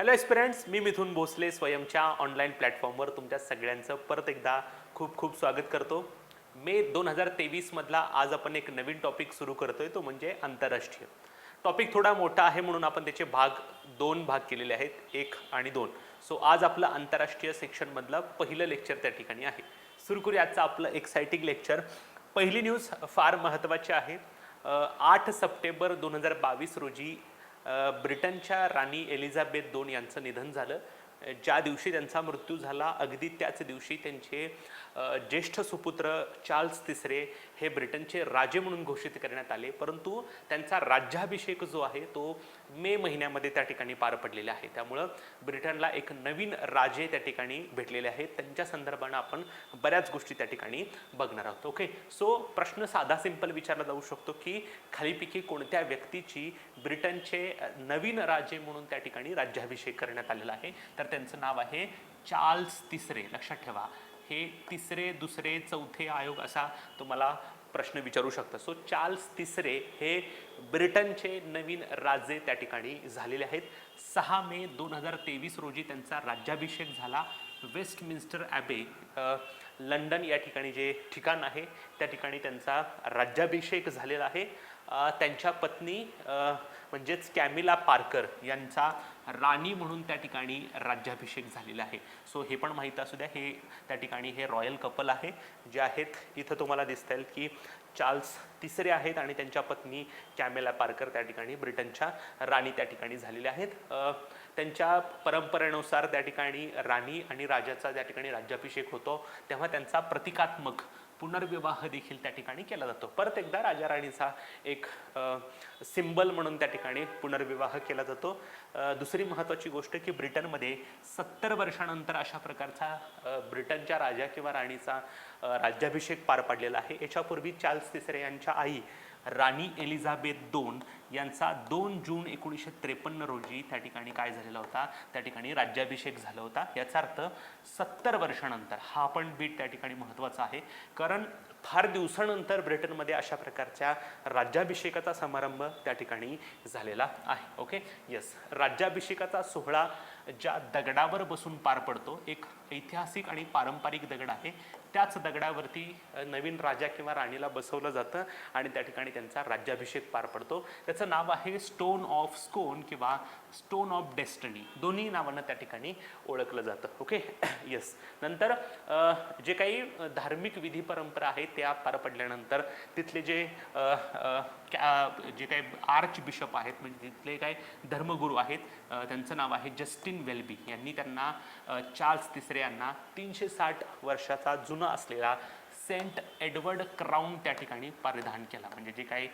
Hello एस्पिरंट्स, मी मिथुन Bhosale स्वयंच्या online प्लॅटफॉर्मवर तुमच्या सगळ्यांचं परत एकदा खूप खूप स्वागत करतो. मे 2023 मधला आज आपण एक नवीन टॉपिक सुरू करतोय, तो म्हणजे आंतरराष्ट्रीय. टॉपिक थोडा मोठा आहे म्हणून आपण त्याचे दोन भाग केलेले आहेत, 1 आणि 2. सो आज आपलं आंतरराष्ट्रीय सेक्शनमधलं पहिलं लेक्चर त्या ठिकाणी आहे. सुरू करूया आजचं आपलं एक्साइटिंग लेक्चर. पहिली न्यूज फार महत्त्वाची आहे. 8 सप्टेंबर 2022 रोजी ब्रिटनच्या राणी एलिझाबेथ II यांचं निधन झालं. ज्या दिवशी त्यांचा मृत्यू झाला अगदी त्याच दिवशी त्यांचे ज्येष्ठ सुपुत्र चार्ल्स तिसरे हे ब्रिटनचे राजे म्हणून घोषित करण्यात आले, परंतु त्यांचा राज्याभिषेक जो आहे तो मे महिन्यामध्ये त्या ठिकाणी पार पडलेला आहे. त्यामुळं ब्रिटनला एक नवीन राजे त्या ठिकाणी भेटलेले आहेत. त्यांच्या संदर्भानं आपण बऱ्याच गोष्टी त्या ठिकाणी बघणार आहोत. ओके, सो प्रश्न साधा सिंपल विचारला जाऊ शकतो की खालीपैकी कोणत्या व्यक्तीची ब्रिटनचे नवीन राजे म्हणून त्या ठिकाणी राज्याभिषेक करण्यात आलेला आहे? तर त्यांचं नाव आहे चार्ल्स तिसरे. लक्षात ठेवा, हे तिसरे, दुसरे, चौथे आयोग असा तुम्हाला प्रश्न विचारू शकता. सो चार्ल्स तिसरे हे ब्रिटनचे नवीन राजे त्या ठिकाणी झालेले आहेत. 6 मे 2023 रोजी त्यांचा राज्याभिषेक झाला. वेस्टमिन्स्टर ॲबे लंडन या ठिकाणी जे ठिकाण आहे त्या ठिकाणी त्यांचा राज्याभिषेक झालेला आहे. त्यांच्या पत्नी म्हणजेच कॅमिला पार्कर यांचा राणी म्हणून त्या ठिकाणी राज्याभिषेक झालेला आहे. सो हे पण माहीत असू द्या, हे त्या ठिकाणी हे रॉयल कपल आहे जे आहेत. इथं तुम्हाला दिसता येईल की चार्ल्स तिसरे आहेत आणि त्यांच्या पत्नी कॅमिला पार्कर त्या ठिकाणी ब्रिटनच्या राणी त्या ठिकाणी झालेल्या आहेत. त्यांच्या परंपरेनुसार त्या ठिकाणी राणी आणि राजाचा त्या ठिकाणी राज्याभिषेक होतो तेव्हा त्यांचा प्रतिकात्मक पुनर्विवाह देखील त्या ठिकाणी केला जातो. परत एकदा राजा राणीचा एक सिंबल म्हणून त्या ठिकाणी पुनर्विवाह केला जातो. दुसरी महत्त्वाची गोष्ट की ब्रिटनमध्ये 70 वर्षानंतर अशा प्रकारचा ब्रिटनच्या राजा किंवा राणीचा राज्याभिषेक पार पडलेला आहे. याच्यापूर्वी चार्ल्स तिसरे यांच्या आई राणी एलिझाबेथ II यांचा 2 जून 1953 रोजी त्या ठिकाणी काय झालेला होता, त्या ठिकाणी राज्याभिषेक झाला होता. याचा अर्थ 70 वर्षानंतर, हा पण बीट त्या ठिकाणी महत्त्वाचा आहे कारण फार दिवसानंतर ब्रिटनमध्ये अशा प्रकारच्या राज्याभिषेकाचा समारंभ त्या ठिकाणी झालेला आहे. ओके, यस, राज्याभिषेकाचा सोहळा ज्या दगडावर बसून पार पडतो, एक ऐतिहासिक आणि पारंपरिक दगड आहे, त्याच दगडावरती नवीन राजा किंवा राणीला बसवलं जातं आणि त्या ठिकाणी त्यांचा राज्याभिषेक पार पडतो. त्याचं नाव आहे स्टोन ऑफ स्कोन किंवा स्टोन ऑफ डेस्टिनी, दोन्ही नावानं त्या ठिकाणी ओळखलं जातं. Okay, yes. नंतर जे काही धार्मिक विधी परंपरा आहेत त्या पार पडल्यानंतर तिथले जे काही आर्च बिशप आहेत, म्हणजे तिथले काही धर्मगुरू आहेत, त्यांचं नाव आहे जस्टिन वेल्बी, यांनी त्यांना चार्ल्स तिसरे यांना 360 वर्षाचा जुना असलेला सेंट एडवर्ड क्राऊन त्या ठिकाणी परिधान केला. म्हणजे जे काही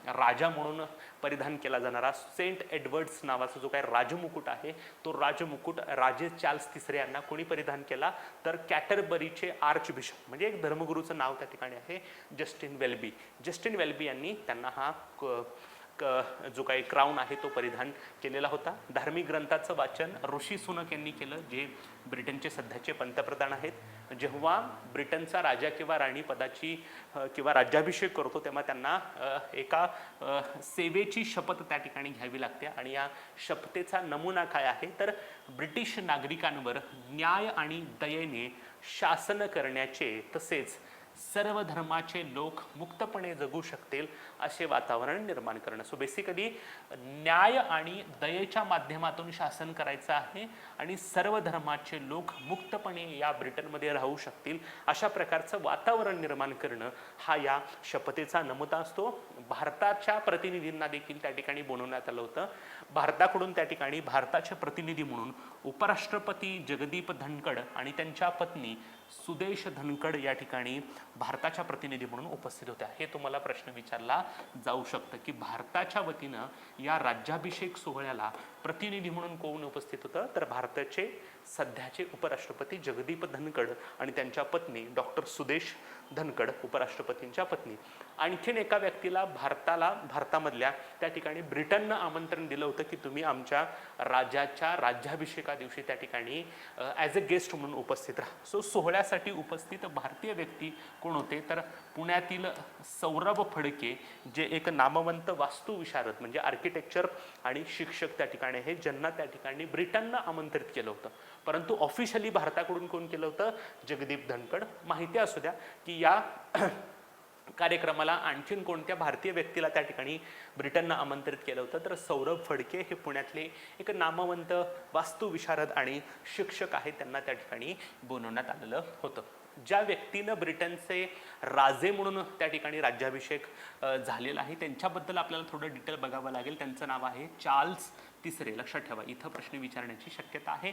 राजा म्हणून परिधान केला जाणारा सेंट एडवर्ड्स नावाचा जो काही राजमुकुट आहे, तो राजमुकुट राजे चार्ल्स तिसरे यांना कोणी परिधान केला, तर कॅटरबरीचे आर्च बिशप, म्हणजे एक धर्मगुरूचं नाव त्या ठिकाणी आहे जस्टिन वेल्बी. जस्टिन वेल्बी यांनी त्यांना हा जो काही क्राऊन आहे तो परिधान केलेला होता. धार्मिक ग्रंथाचं वाचन ऋषी सुनक यांनी केलं, जे ब्रिटनचे सध्याचे पंतप्रधान आहेत. जेव्हा ब्रिटनचा राजा किंवा राणी पदाची किंवा राज्याभिषेक करतो तेव्हा त्यांना एका सेवेची शपथ त्या ठिकाणी घ्यावी लागते आणि या शपथेचा नमुना काय आहे, तर ब्रिटिश नागरिकांवर न्याय आणि दयेने शासन करण्याचे तसेच सर्व धर्माचे लोक मुक्तपणे जगू शकतील असे वातावरण निर्माण करणं. सो बेसिकली न्याय आणि दयेच्या माध्यमातून शासन करायचं आहे आणि सर्व धर्माचे लोक मुक्तपणे या ब्रिटनमध्ये राहू शकतील अशा प्रकारचं वातावरण निर्माण करणं हा या शपथेचा नमुना असतो. भारताच्या प्रतिनिधींना देखील त्या ठिकाणी बोलवण्यात आलं होतं. भारताकडून त्या ठिकाणी भारताचे प्रतिनिधी म्हणून उपराष्ट्रपती जगदीप धनखड आणि त्यांच्या पत्नी सुदेश धनखड या ठिकाणी भारताच्या प्रतिनिधी म्हणून उपस्थित होत्या. हे तुम्हाला प्रश्न विचारला जाऊ शकतं की भारताच्या वतीनं या राज्याभिषेक सोहळ्याला प्रतिनिधी म्हणून कोण उपस्थित होतं, तर भारताचे सध्याचे उपराष्ट्रपती जगदीप धनखड आणि त्यांच्या पत्नी डॉक्टर सुदेश धनखड, उपराष्ट्रपतींच्या पत्नी. आणखीन एका व्यक्तीला भारतामधल्या त्या ठिकाणी ब्रिटननं आमंत्रण दिलं होतं की तुम्ही आमच्या राजाच्या राज्याभिषेका दिवशी त्या ठिकाणी ॲज अ गेस्ट म्हणून उपस्थित राहा. सो सोहळ्यासाठी उपस्थित भारतीय व्यक्ती कोण होते, तर पुण्यातील सौरभ फडके, जे एक नामवंत वास्तुविशारद म्हणजे आर्किटेक्चर आणि शिक्षक त्या ठिकाणी हे, ज्यांना त्या ठिकाणी ब्रिटननं आमंत्रित केलं होतं. परंतु ऑफिशियली भारताकडून कोण केलं होतं, जगदीप धनखड. माहिती असू द्या की या कार्यक्रमाला आणखीन कोणत्या भारतीय व्यक्तीला त्या ठिकाणी ब्रिटननं आमंत्रित केलं होतं, तर सौरभ फडके हे पुण्यातले एक नामवंत वास्तुविशारद आणि शिक्षक आहेत, त्यांना त्या ठिकाणी बोलवण्यात आलेलं होतं. ज्या व्यक्तीनं ब्रिटनचे राजे म्हणून त्या ठिकाणी राज्याभिषेक झालेला आहे त्यांच्याबद्दल आपल्याला थोडं डिटेल बघावं लागेल. त्यांचं नाव आहे चार्ल्स तिसरे. लक्षात ठेवा, इथं प्रश्न विचारण्याची शक्यता आहे.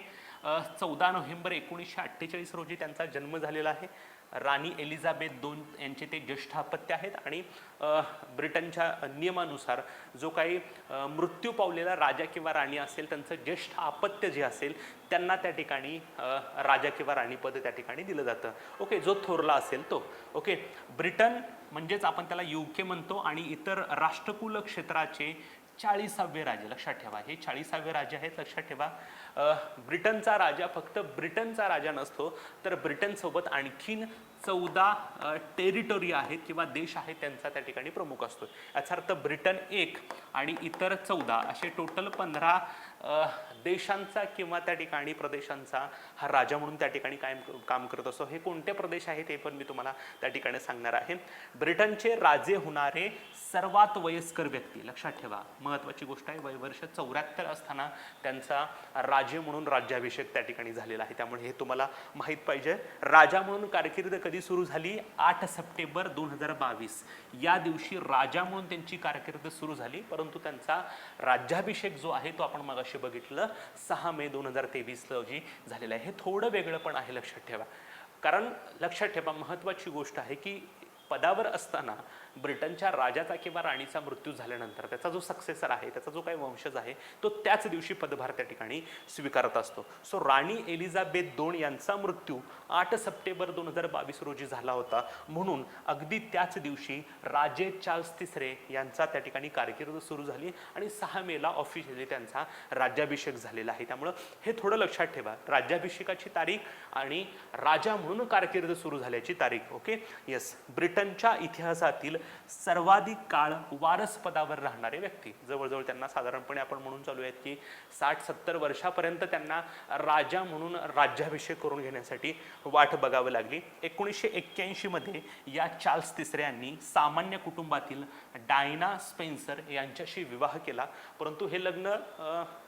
14 नोव्हेंबर 1948 रोजी त्यांचा जन्म झालेला आहे. राणी एलिझाबेथ II यांचे ते ज्येष्ठ अपत्य आहेत आणि ब्रिटनच्या नियमानुसार जो काही मृत्यू पावलेला राजा किंवा राणी असेल त्यांचं ज्येष्ठ अपत्य जे असेल त्यांना त्या ठिकाणी राजा किंवा राणी पद त्या ठिकाणी दिलं जातं. ओके, जो थोरला असेल तो. ओके, ब्रिटन म्हणजेच आपण त्याला UK म्हणतो आणि इतर राष्ट्रकुल क्षेत्राचे 40वे राजे. लक्षात ठेवा, हे 40वे राजे आहेत. लक्षात ठेवा, ब्रिटनचा राजा फक्त ब्रिटनचा राजा नसतो, तर ब्रिटन सोबत आणखीन 14 टेरिटोरी आहेत किंवा देश आहेत त्यांचा त्या ठिकाणी प्रमुख असतो. याचा अर्थ ब्रिटन 1 आणि इतर 14 असे टोटल 15 देशांचा किंवा त्या ठिकाणी प्रदेशांचा हा राजा म्हणून त्या ठिकाणी काम करत असतो. हे कोणते प्रदेश आहेत हे पण मी तुम्हाला त्या ठिकाणी सांगणार आहे. ब्रिटनचे राजे होणारे सर्वात वयस्कर व्यक्ती. लक्षात ठेवा, महत्वाची गोष्ट आहे, वय वर्ष 74 असताना त्यांचा राजे म्हणून राज्याभिषेक त्या ठिकाणी झालेला आहे. त्यामुळे हे तुम्हाला माहीत पाहिजे. राजा म्हणून कारकीर्द कधी सुरू झाली, 8 सप्टेंबर 2022 या दिवशी राजा म्हणून त्यांची कारकीर्द सुरू झाली. परंतु त्यांचा राज्याभिषेक जो आहे तो आपण मगाशी बघितलं 6 मे 2023 रोजी झालेला आहे. हे थोडं वेगळं पण आहे, लक्षात ठेवा. कारण लक्षात ठेवा, महत्वाची गोष्ट आहे की पदावर असताना ब्रिटनच्या राजाचा किंवा राणीचा मृत्यू झाल्यानंतर त्याचा जो सक्सेसर आहे, त्याचा जो काही वंशज आहे, तो त्याच दिवशी पदभार त्या ठिकाणी स्वीकारत असतो. सो राणी एलिझाबेथ II यांचा मृत्यू 8 सप्टेंबर 2022 रोजी झाला होता. म्हणून अगदी त्याच दिवशी राजे चार्ल्स तिसरे यांचा त्या ठिकाणी कारकीर्द सुरू झाली आणि 6 मेला ऑफिशियली त्यांचा राज्याभिषेक झालेला आहे. त्यामुळं हे थोडं लक्षात ठेवा, राज्याभिषेकाची तारीख आणि राजा म्हणून कारकीर्द सुरू झाल्याची तारीख. Okay, yes. ब्रिटनच्या इतिहासातील सर्वाधिक काळ वारस पदावर राहणारे व्यक्ती, जवळजवळ त्यांना साधारणपणे आपण म्हणून चालू आहेत की 60-70 वर्षापर्यंत त्यांना राजा म्हणून राज्याभिषेक करून घेण्यासाठी वाट बघावी लागली. 1981 मध्ये या चार्ल्स तिसरे यांनी सामान्य कुटुंबातील डायना स्पेन्सर यांच्याशी विवाह केला. परंतु हे लग्न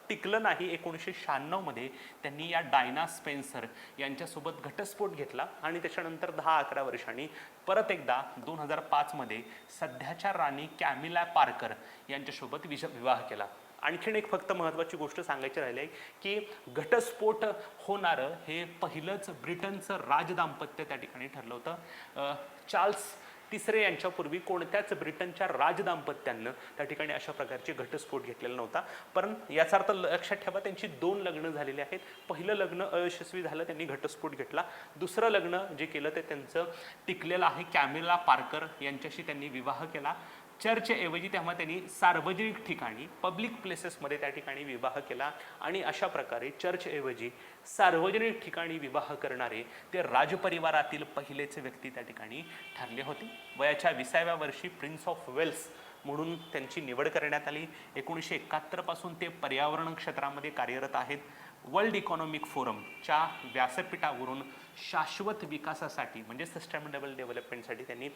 टिकलं नाही. 1996 मध्ये त्यांनी या डायना स्पेन्सर यांच्यासोबत घटस्फोट घेतला आणि त्याच्यानंतर 10-11 वर्षांनी परत एकदा 2005 मध्ये सध्याच्या राणी कॅमिला पार्कर यांच्यासोबत विवाह केला. आणखीन एक फक्त महत्त्वाची गोष्ट सांगायची राहिली आहे की घटस्फोट होणारं हे पहिलंच ब्रिटनचं राजदाम्पत्य त्या ठिकाणी ठरलं होतं. चार्ल्स तिसरे यांच्यापूर्वी कोणत्याच ब्रिटनच्या राजदाम्पत्यानं त्या ठिकाणी अशा प्रकारचे घटस्फोट घेतलेला नव्हता. पण याचा अर्थ लक्षात ठेवा, त्यांची 2 लग्न झालेली आहेत. पहिलं लग्न अयशस्वी झालं, त्यांनी घटस्फोट घेतला. दुसरं लग्न जे केलं ते त्यांचं टिकलेलं आहे. कॅमिला पार्कर यांच्याशी त्यांनी विवाह केला. चर्चऐवजी तेव्हा त्यांनी सार्वजनिक ठिकाणी पब्लिक प्लेसेसमध्ये त्या ठिकाणी विवाह केला आणि अशा प्रकारे चर्चऐवजी सार्वजनिक ठिकाणी विवाह करणारे ते राजपरिवारातील पहिलेच व्यक्ती त्या ठिकाणी ठरले होते. वयाच्या 20व्या वर्षी प्रिन्स ऑफ वेल्स म्हणून त्यांची निवड करण्यात आली. 1971 पासून ते पर्यावरण क्षेत्रामध्ये कार्यरत आहेत. वर्ल्ड इकॉनॉमिक फोरमच्या व्यासपीठावरून शाश्वत विकासासाठी म्हणजे सस्टेनेबल डेव्हलपमेंटसाठी त्यांनी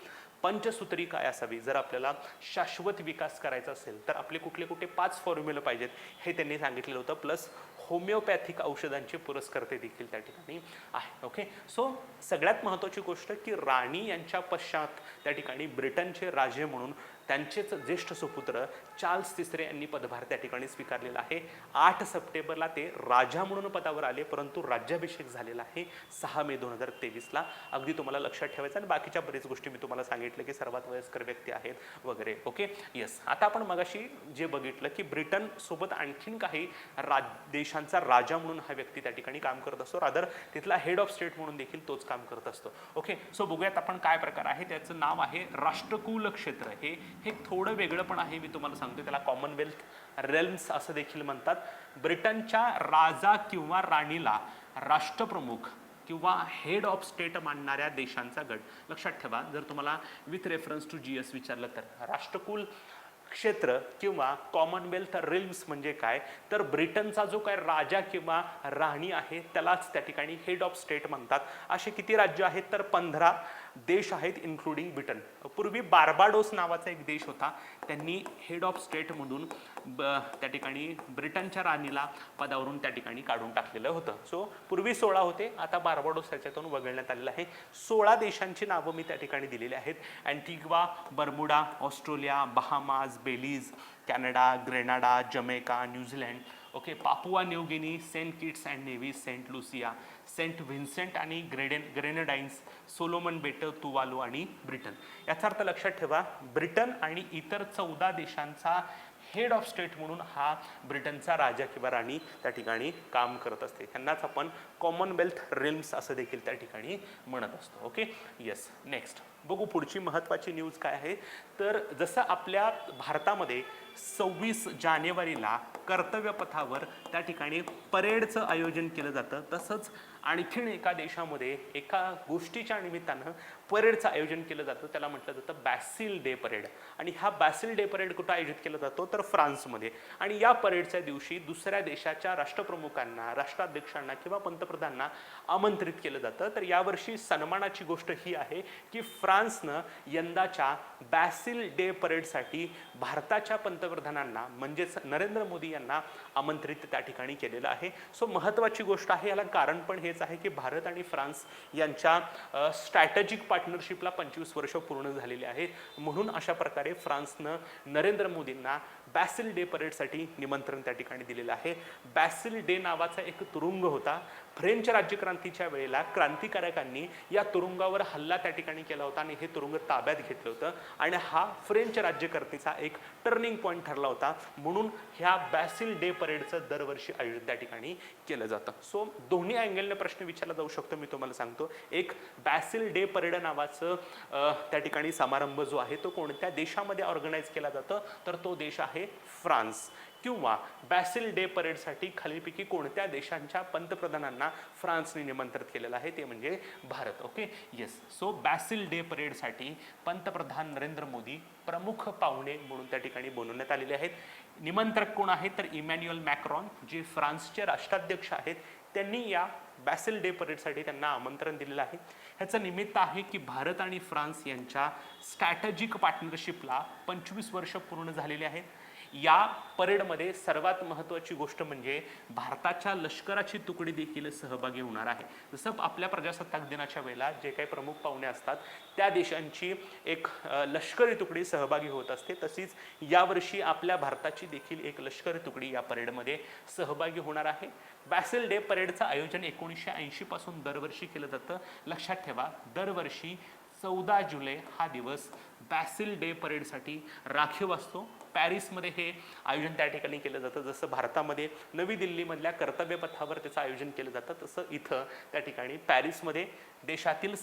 पंचसूत्री काय असावी, जर आपल्याला शाश्वत विकास करायचा असेल तर आपले कुठले 5 फॉर्म्युले पाहिजेत हे त्यांनी सांगितलेलं होतं. प्लस होमिओपॅथिक औषधांचे पुरस्कर्ते देखील त्या ठिकाणी आहे. ओके, सो सगळ्यात महत्त्वाची गोष्ट की राणी यांच्या पश्चात त्या ठिकाणी ब्रिटनचे राजे म्हणून त्यांचेच ज्येष्ठ सुपुत्र चार्ल्स तिसरे यांनी पदभार त्या ठिकाणी स्वीकारलेला आहे. 8 सप्टेंबरला ते राजा म्हणून पदावर आले, परंतु राज्याभिषेक झालेला आहे 6 मे 2023ला. अगदी तुम्हाला लक्षात ठेवायचं. आणि बाकीच्या बरीच गोष्टी मी तुम्हाला सांगितलं की सर्वात वयस्कर व्यक्ती आहेत वगैरे. Okay, yes. आता आपण मगाशी जे बघितलं की ब्रिटन सोबत आणखीन काही देशांचा राजा म्हणून हा व्यक्ती त्या ठिकाणी काम करत असतो, रादर तिथला हेड ऑफ स्टेट म्हणून देखील तोच काम करत असतो. ओके, सो बघूयात आपण काय प्रकार आहे. त्याचं नाव आहे राष्ट्रकुल क्षेत्र. हे थोडं वेगळं पण आहे, मी तुम्हाला सांगतो. त्याला कॉमनवेल्थ रेल्म्स असं देखील म्हणतात. ब्रिटनच्या राजा किंवा राणीला राष्ट्रप्रमुख किंवा हेड ऑफ स्टेट मानणाऱ्या देशांचा गट. लक्षात ठेवा, जर तुम्हाला विथ रेफरन्स टू GS विचारलं तर राष्ट्रकुल क्षेत्र किंवा कॉमनवेल्थ रेल्म्स म्हणजे काय, तर ब्रिटनचा जो काय राजा किंवा राणी आहे त्यालाच त्या ठिकाणी हेड ऑफ स्टेट म्हणतात. असे किती राज्य आहेत, तर 15 देश आहेत इन्क्लुडिंग ब्रिटन. पूर्वी बार्बाडोस नावाचा एक देश होता, त्यांनी हेड ऑफ स्टेट म्हणून त्या ठिकाणी ब्रिटनच्या राणीला पदावरून त्या ठिकाणी काढून टाकलेलं होतं. सो पूर्वी 16 होते, आता बार्बाडोस त्याच्यातून वगळण्यात आलेलं आहे. 16 देशांची नावं मी त्या ठिकाणी दिलेली आहेत. Antigua, Bermuda, Australia, Bahamas, Belize, Canada, Grenada, Jamaica, New Zealand, okay, Papua New Guinea, Saint Kitts and Nevis, Saint Lucia, Saint Vincent आणि ग्रेनेडाईन्स, सोलोमन बेटं, तुवालू आणि ब्रिटन. याचा अर्थ लक्षात ठेवा, ब्रिटन आणि इतर 14 देशांचा हेड ऑफ स्टेट म्हणून हा ब्रिटनचा राजा किंवा राणी त्या ठिकाणी काम करत असते. त्यांनाच आपण कॉमनवेल्थ रेल्म्स असं देखील त्या ठिकाणी म्हणत असतो. Okay, yes. नेक्स्ट बघू पुढची महत्त्वाची न्यूज काय आहे. तर जसं आपल्या भारतामध्ये 26 जानेवारीला कर्तव्यपथावर त्या ठिकाणी परेडचं आयोजन केलं जातं, तसंच आणखीन एका देशामध्ये एका गोष्टीच्या निमित्तानं परेडचं आयोजन केलं जातं. त्याला म्हटलं जातं बॅसिल डे परेड. आणि हा बॅसिल डे परेड कुठं आयोजित केला जातो, तर फ्रान्समध्ये. आणि या परेडच्या दिवशी दुसऱ्या देशाच्या राष्ट्रप्रमुखांना, राष्ट्राध्यक्षांना किंवा पंतप्रधानांना आमंत्रित केलं जातं. तर यावर्षी सन्मानाची गोष्ट ही आहे की फ्रान्सनं यंदाच्या बॅसिल डे परेडसाठी भारताच्या पंतप्रधानांना म्हणजेच नरेंद्र मोदी यांना आमंत्रित त्या ठिकाणी केलेलं आहे. सो महत्त्वाची गोष्ट आहे. याला कारण पण हेच आहे की भारत आणि फ्रान्स यांच्या स्ट्रॅटेजिक पार्टनरशिपला 25 वर्ष पूर्ण झालेली आहेत. म्हणून अशा प्रकारे फ्रान्सनं नरेंद्र मोदींना बॅसिल डे परेडसाठी निमंत्रण त्या ठिकाणी दिलेलं आहे. बॅसिल डे नावाचा एक तुरुंग होता. फ्रेंच राज्यक्रांतीच्या वेळेला क्रांतिकारकांनी या तुरुंगावर हल्ला त्या ठिकाणी केला होता आणि हे तुरुंग ताब्यात घेतलं होतं. आणि हा फ्रेंच राज्यकर्तेचा एक टर्निंग पॉईंट ठरला होता. म्हणून ह्या बॅसिल डे परेडचं दरवर्षी आयोजन त्या ठिकाणी केलं जातं. सो दोन्ही अँगलने प्रश्न विचारला जाऊ शकतो, मी तुम्हाला सांगतो. एक, बॅसिल डे परेड नावाचं त्या ठिकाणी समारंभ जो आहे तो कोणत्या देशामध्ये ऑर्गनाईज केला जातं, तर तो देश आहे फ्रान्स. किंवा बॅसिल डे परेडसाठी खालीलपैकी कोणत्या देशांच्या पंतप्रधानांना फ्रान्सने निमंत्रित केलेलं आहे, ते म्हणजे Bharat. Okay, yes. So Bastille Day परेडसाठी पंतप्रधान नरेंद्र मोदी प्रमुख पाहुणे म्हणून त्या ठिकाणी बोलवण्यात आलेले आहेत. निमंत्रक कोण आहेत, तर इमॅन्युअल मॅक्रॉन, जे फ्रान्सचे राष्ट्राध्यक्ष आहेत. त्यांनी या बॅसिल डे परेडसाठी त्यांना आमंत्रण दिलेलं आहे. ह्याचं निमित्त आहे की भारत आणि फ्रान्स यांच्या स्ट्रॅटेजिक पार्टनरशिपला 25 वर्ष पूर्ण झालेले आहेत. या परेडमध्ये सर्वात महत्त्वाची गोष्ट म्हणजे भारताच्या लष्कराची तुकडी देखील सहभागी होणार आहे. जसं आपल्या प्रजासत्ताक दिनाच्या वेळेला जे काही प्रमुख पाहुणे असतात त्या देशांची एक लष्करी तुकडी सहभागी होत असते, तशीच यावर्षी आपल्या भारताची देखील एक लष्करी तुकडी या परेडमध्ये सहभागी होणार आहे. बॅसिल डे परेडचं आयोजन 1980 पासून दरवर्षी केलं जातं. लक्षात ठेवा, दरवर्षी 14 जुलै हा दिवस बॅसिल डे परेडसाठी राखीव असतो. पॅरिसमध्ये हे आयोजन त्या ठिकाणी केलं जातं. जसं भारतामध्ये नवी दिल्लीमधल्या कर्तव्यपथावर त्याचं आयोजन केलं जातं, तसं इथं त्या ठिकाणी पॅरिसमध्ये देशातील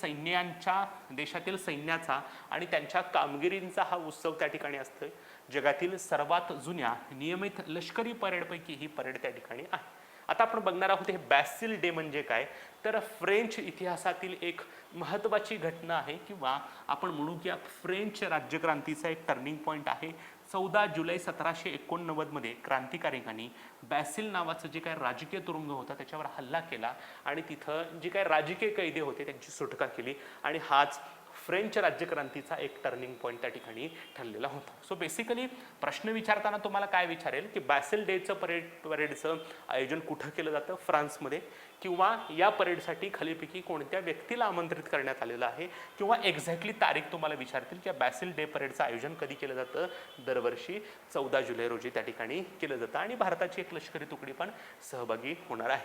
सैन्याचा आणि त्यांच्या कामगिरींचा हा उत्सव त्या ठिकाणी असतोय. जगातील सर्वात जुन्या नियमित लष्करी परेडपैकी ही परेड त्या ठिकाणी आहे. आता आपण बघणार आहोत हे बॅसिल डे म्हणजे काय, तर फ्रेंच इतिहासातील एक महत्त्वाची घटना आहे किंवा आपण म्हणू की फ्रेंच राज्यक्रांतीचा एक टर्निंग पॉईंट आहे. 14 जुलै 1789 मध्ये क्रांतिकारकांनी बॅसिल नावाचं जे काही राजकीय तुरुंग होता त्याच्यावर हल्ला केला आणि तिथं जे काही राजकीय कैदी होते त्यांची सुटका केली. आणि हाच फ्रेंच राज्यक्रांतीचा एक टर्निंग पॉईंट त्या ठिकाणी ठरलेला होता. सो बेसिकली प्रश्न विचारताना तुम्हाला काय विचारेल की बॅसिल डेचं परेडचं आयोजन कुठं केलं जातं, फ्रान्समध्ये. किंवा या परेडसाठी खालीलपैकी कोणत्या व्यक्तीला आमंत्रित करण्यात आलेलं आहे, किंवा एक्झॅक्टली तारीख तुम्हाला विचारतील की बॅसिल डे परेडचं आयोजन कधी केलं जातं. दरवर्षी 14 जुलै रोजी त्या ठिकाणी केलं जातं आणि भारताची एक लष्करी तुकडी पण सहभागी होणार आहे.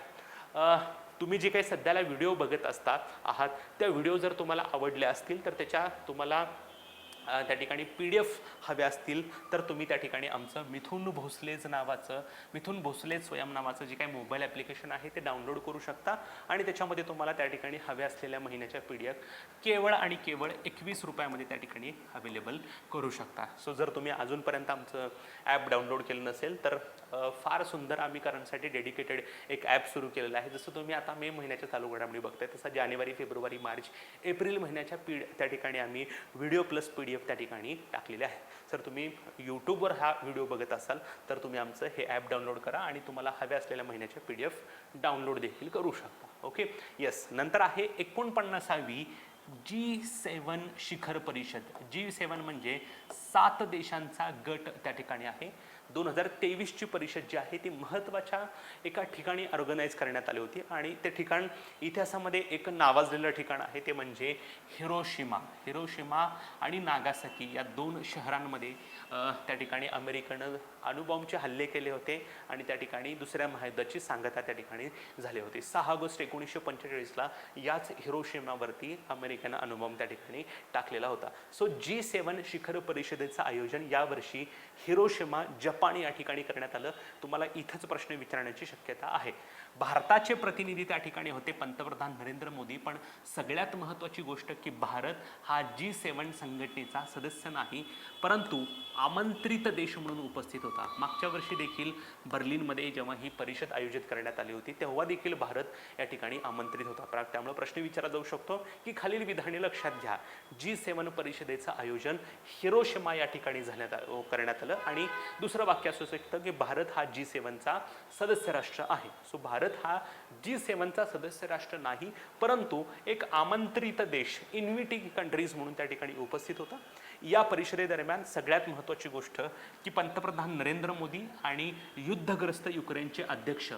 तुम्ही जे काही सध्याला व्हिडिओ बघत आहात त्या व्हिडिओ जर तुम्हाला आवडले असतील तर त्याच्या तुम्हाला त्या ठिकाणी PDF हव्या असतील तर तुम्ही त्या ठिकाणी आमचं मिथुन भोसले स्वयं नावाचं जे काही मोबाईल ॲप्लिकेशन आहे ते डाउनलोड करू शकता आणि त्याच्यामध्ये तुम्हाला त्या ठिकाणी हव्या असलेल्या महिन्याच्या PDF केवळ आणि केवळ 21 रुपयामध्ये त्या ठिकाणी अवेलेबल करू शकता. सो जर तुम्ही अजूनपर्यंत आमचं ॲप डाउनलोड केलं नसेल तर फार सुंदर आम्ही करण्यासाठी डेडिकेटेड एक ॲप सुरू केलेलं आहे. जसं तुम्ही आता मे महिन्याच्या चालू घडामोडी बघताय तसं जानेवारी, फेब्रुवारी, मार्च, एप्रिल महिन्याच्या त्या ठिकाणी आम्ही व्हिडिओ प्लस PDF त्या ठिकाणी टाकलेले आहे. जर तुम्ही यूट्यूबवर हा व्हिडिओ बघत असाल तर तुम्ही आमचं हे ॲप डाउनलोड करा आणि तुम्हाला हव्या असलेल्या महिन्याच्या PDF डाउनलोड देखील करू शकता. Okay, yes. नंतर आहे 49वी G7 शिखर परिषद. G7 म्हणजे 7 देशांचा गट त्या ठिकाणी आहे. 2023ची परिषद जी आहे ती महत्त्वाच्या एका ठिकाणी ऑर्गनाईज करण्यात आली होती आणि ते ठिकाण इतिहासामध्ये एक नावाजलेलं ठिकाण आहे ते म्हणजे हिरोशिमा आणि नागासाकी या 2 शहरांमध्ये त्या ठिकाणी अमेरिकेनं अणुबॉम्बचे हल्ले केले होते आणि त्या ठिकाणी दुसऱ्या महायुद्धाची सांगता त्या ठिकाणी झाली होती. 6 ऑगस्ट 1945ला याच हिरोशिमावरती अमेरिकेनं अणुबॉम्ब त्या ठिकाणी टाकलेला होता. सो G7 शिखर परिषदेचं आयोजन यावर्षी हिरोशिमा जपान या ठिकाणी करण्यात आलं. तुम्हाला इथंच प्रश्न विचारण्याची शक्यता आहे. भारताचे प्रतिनिधी त्या ठिकाणी होते पंतप्रधान नरेंद्र मोदी. पण सगळ्यात महत्त्वाची गोष्ट की भारत हा G7 संघटनेचा सदस्य नाही परंतु आमंत्रित देश म्हणून उपस्थित होता. मागच्या वर्षी देखील बर्लिनमध्ये जेव्हा ही परिषद आयोजित करण्यात आली होती तेव्हा देखील भारत या ठिकाणी आमंत्रित होता. त्यामुळे प्रश्न विचारला जाऊ शकतो की खालील विधाने लक्षात घ्या. G7 परिषदेचं आयोजन हिरोशिमा या ठिकाणी करण्यात आलं आणि दुसरं वाक्य असू शकतं की भारत हा G7चा सदस्य राष्ट्र आहे. सो भारत हा G7चा सदस्य राष्ट्र नाही परंतु एक आमंत्रित देश, इन्व्हिटी कंट्रीज म्हणून त्या ठिकाणी उपस्थित होता. या परिषदेदरम्यान सगळ्यात महत्त्वाची गोष्ट की पंतप्रधान नरेंद्र मोदी आणि युद्धग्रस्त युक्रेनचे अध्यक्ष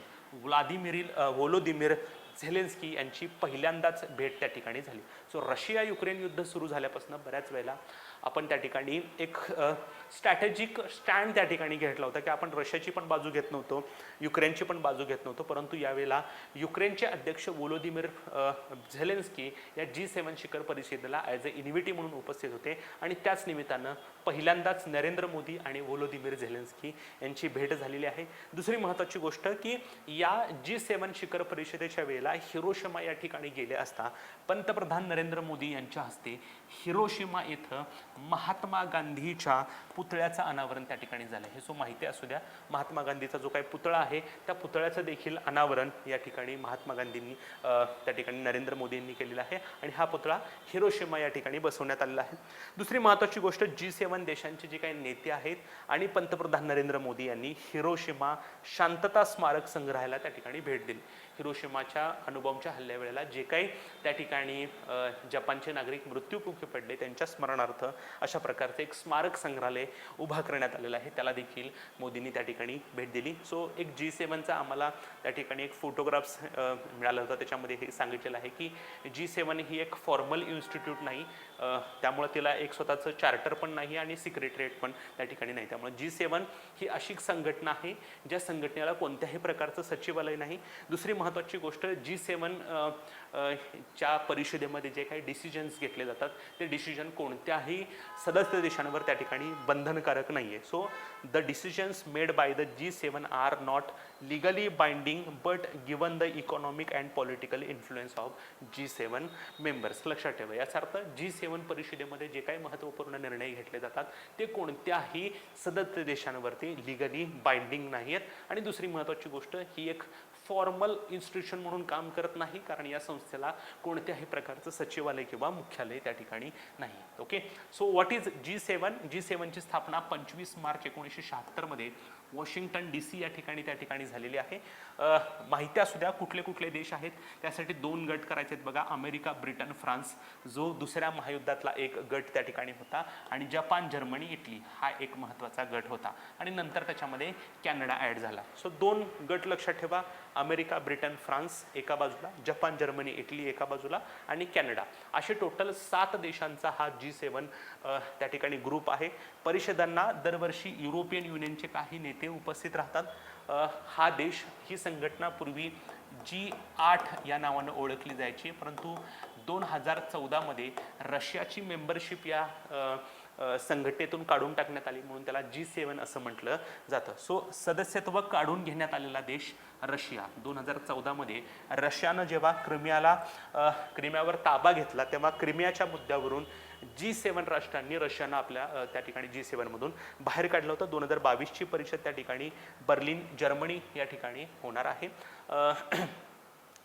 व्लोदिमीर झेलेन्स्की यांची पहिल्यांदाच भेट त्या ठिकाणी झाली. सो रशिया युक्रेन युद्ध सुरू झाल्यापासून बऱ्याच वेळेला आपण त्या ठिकाणी एक स्ट्रॅटेजिक स्टँड त्या ठिकाणी घेतला होता की आपण रशियाची पण बाजू घेत नव्हतो, युक्रेनची पण बाजू घेत नव्हतो. परंतु यावेळेला युक्रेनचे अध्यक्ष व्लोदिमीर झेलेन्स्की या G7 शिखर परिषदेला ॲज अ इन्व्हिटी म्हणून उपस्थित होते आणि त्याच निमित्तानं पहिल्यांदाच नरेंद्र मोदी आणि व्लोदिमीर झेलेन्स्की यांची भेट झालेली आहे. दुसरी महत्त्वाची गोष्ट की या G7 शिखर परिषदेच्या वेळेला हिरोशिमा या ठिकाणी गेले असता पंतप्रधान नरेंद्र मोदी यांच्या हस्ते हिरोशिमा येथे महात्मा गांधीच्या पुतळ्याचं अनावरण त्या ठिकाणी झालं आहे. सो माहिती असू द्या, महात्मा गांधीचा जो काही पुतळा आहे त्या पुतळ्याचं देखील अनावरण या ठिकाणी महात्मा गांधींनी त्या ठिकाणी नरेंद्र मोदींनी केलेला आहे आणि हा पुतळा हिरोशिमा या ठिकाणी बसवण्यात आलेला आहे. दुसरी महत्त्वाची गोष्ट G7 देशांचे जे काही नेते आहेत आणि पंतप्रधान नरेंद्र मोदी यांनी हिरोशिमा शांतता स्मारक संग्रहालयाला त्या ठिकाणी भेट दिली. हिरोशिमाच्या अणुबॉम्बच्या हल्ल्यावेळेला जे काही त्या ठिकाणी जपानचे नागरिक मृत्युमुखी पडले त्यांच्या स्मरणार्थ अशा प्रकारचे एक स्मारक संग्रहालय उभा करण्यात आलेलं आहे. त्याला देखील मोदींनी त्या ठिकाणी भेट दिली. सो एक G7चा आम्हाला त्या ठिकाणी एक फोटोग्राफ्स मिळाला होता. त्याच्यामध्ये हे सांगितलेलं आहे की G7 ही एक फॉर्मल इन्स्टिट्यूट नाही, त्यामुळे तिला एक स्वतःचं चार्टर पण नाही आणि सिक्रेटरीएट पण त्या ठिकाणी नाही. त्यामुळे G7 ही अशी संघटना आहे ज्या संघटनेला कोणत्याही प्रकारचं सचिवालय नाही. दुसरी महत्त्वाची गोष्ट G7 च्या परिषदेमध्ये जे काही डिसिजन्स घेतले जातात ते डिसिजन कोणत्याही सदस्य देशांवर त्या ठिकाणी बंधनकारक नाही आहे. So the decisions made by the G7 are not legally binding but given the economic and political influence of G7 members. लक्षात ठेवा, याचा अर्थ G7 परिषदेमध्ये जे काही महत्त्वपूर्ण निर्णय घेतले जातात ते कोणत्याही सदस्य देशांवरती लिगली बाइंडिंग नाही आहेत. आणि दुसरी महत्त्वाची गोष्ट ही एक फॉर्मल इन्स्टिट्यूशन म्हणून काम करत नाही कारण या संस्थेला कोणत्याही प्रकारचं सचिवालय किंवा मुख्यालय त्या ठिकाणी नाही. Okay, so what is G7? G7ची स्थापना 25 मार्च 1976 मध्ये वॉशिंग्टन DC या ठिकाणी त्या ठिकाणी झालेली आहे. माहिती असू द्या कुठले कुठले देश आहेत, त्यासाठी 2 गट करायचे आहेत बघा. अमेरिका, ब्रिटन, फ्रान्स जो दुसऱ्या महायुद्धातला एक गट त्या ठिकाणी होता, आणि जपान, जर्मनी, इटली हा एक महत्त्वाचा गट होता, आणि नंतर त्याच्यामध्ये कॅनडा ॲड झाला. सो 2 गट लक्षात ठेवा. अमेरिका, ब्रिटन, फ्रान्स एका बाजूला, जपान, जर्मनी, इटली एका बाजूला, आणि कॅनडा, असे टोटल 7 देशांचा हा G7 त्या ठिकाणी ग्रुप आहे. परिषदांना दरवर्षी युरोपियन युनियनचे काही नेते उपस्थित राहतात. हा देश, ही संघटना पूर्वी G8 या नावानं ओळखली जायची, परंतु 2014 मध्ये रशियाची मेंबरशिप या संघटनेतून काढून टाकण्यात आली, म्हणून त्याला G7 असं म्हटलं जातं. सो सदस्यत्व काढून घेण्यात आलेला देश रशिया. 2014 मध्ये रशियानं जेव्हा क्रिमियावर ताबा घेतला, तेव्हा क्रिमियाच्या मुद्द्यावरून G7 राष्ट्रांनी रशियानं आपल्या त्या ठिकाणी G7 मधून बाहेर काढलं होतं. 2022 ची परिषद त्या ठिकाणी बर्लिन, जर्मनी या ठिकाणी होणार आहे.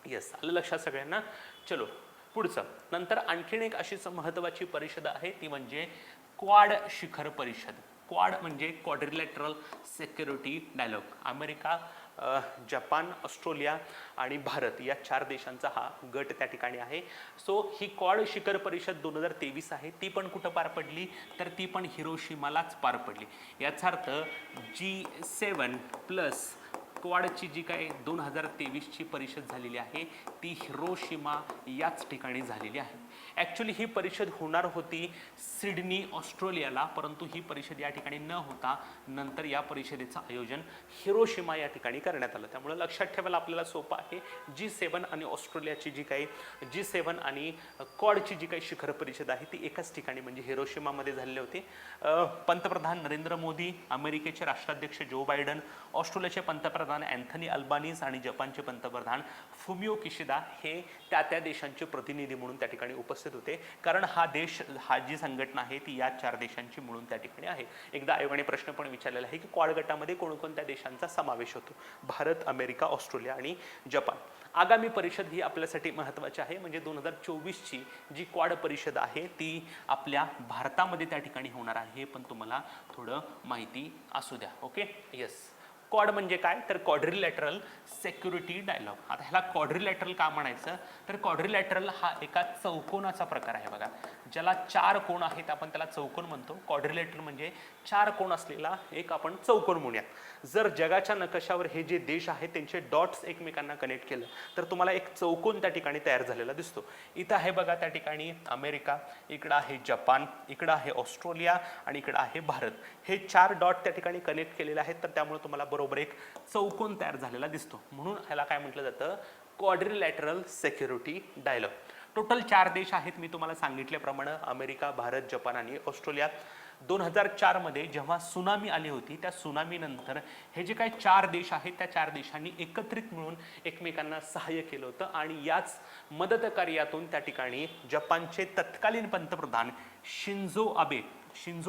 येस, आलं लक्षात सगळ्यांना. चलो पुढचं. नंतर आणखीन एक अशीच महत्त्वाची परिषद आहे, ती म्हणजे क्वाड शिखर परिषद. क्वाड म्हणजे quadrilateral security dialogue. America, Japan, Australia आणि भारत या 4 देशांचा हा गट त्या ठिकाणी आहे. सो ही क्वाड शिखर परिषद 2023 आहे. ती पण कुठं पार पडली, तर ती पण हिरोशिमालाच पार पडली. याचा अर्थ G7 प्लस क्वाडची जी काही 2023 ची परिषद झालेली आहे, ती हिरोशिमा याच ठिकाणी झालेली आहे. ॲक्च्युली ही परिषद होणार होती सिडनी, ऑस्ट्रेलियाला, परंतु ही परिषद या ठिकाणी न होता नंतर या परिषदेचं आयोजन हिरोशिमा या ठिकाणी करण्यात आलं. त्यामुळे लक्षात ठेवायला आपल्याला सोपं आहे. G7 आणि ऑस्ट्रेलियाची जी काही G7 आणि क्वाडची जी काही शिखर परिषद आहे ती एकाच ठिकाणी म्हणजे हिरोशिमामध्ये झालेली होती. पंतप्रधान नरेंद्र मोदी, अमेरिकेचे राष्ट्राध्यक्ष जो बायडन, ऑस्ट्रेलियाचे पंतप्रधान अँथनी अल्बानीज आणि जपानचे पंतप्रधान फुमिओ किशिदा हे त्या देशांचे प्रतिनिधी म्हणून त्या ठिकाणी उपस्थित होते. कारण हा जी संघटना आहे ती या 4 देशांची म्हणून त्या ठिकाणी आहे. एकदा आयोगाने प्रश्न पण विचारलेला आहे की क्वाड गटामध्ये कोणकोणत्या देशांचा समावेश होतो. भारत, अमेरिका, ऑस्ट्रेलिया आणि जपान. आगामी परिषद ही आपल्यासाठी महत्त्वाची आहे, म्हणजे 2024 ची जी क्वाड परिषद आहे ती आपल्या भारतामध्ये त्या ठिकाणी होणार आहे. हे पण तुम्हाला थोडं माहिती असू द्या. Okay, yes. क्वाड म्हणजे काय, तर क्वाड्रिलॅटरल सिक्युरिटी डायलॉग. आता ह्याला क्वाड्रिलॅटरल का म्हणायचं, तर क्वाड्रिलॅटरल हा एका चौकोनाचा प्रकार आहे बघा. ज्याला 4 कोण आहेत आपण त्याला चौकोन म्हणतो. क्वाड्रिलॅटरल म्हणजे 4 कोण असलेला एक आपण चौकोन म्हणूयात. जर जगाच्या नकाशावर हे जे देश आहेत त्यांचे डॉट्स एकमेकांना कनेक्ट केलं तर तुम्हाला एक चौकोन त्या ठिकाणी तयार झालेला दिसतो. इथं आहे बघा त्या ठिकाणी अमेरिका, इकडं आहे जपान, इकडं आहे ऑस्ट्रेलिया आणि इकडं आहे भारत. हे 4 डॉट त्या ठिकाणी कनेक्ट केलेले आहेत, तर त्यामुळे तुम्हाला बरोबर एक चौकोन तयार झालेला दिसतो. म्हणून ह्याला काय म्हटलं जातं, क्वाड्रिलॅटरल सिक्युरिटी डायलॉग. टोटल 4 देश आहेत मी तुम्हाला सांगितल्याप्रमाणे, अमेरिका, भारत, जपान आणि ऑस्ट्रेलिया. 2004 मध्ये जेव्हा सुनामी आली होती, त्या सुनामी नंतर हे जे काही 4 देश आहेत त्या 4 देशांनी एकत्रित मिळून एकमेकांना सहाय्य केलं होतं, आणि याच मदत कार्यातून त्या ठिकाणी जपानचे तत्कालीन पंतप्रधान शिंझो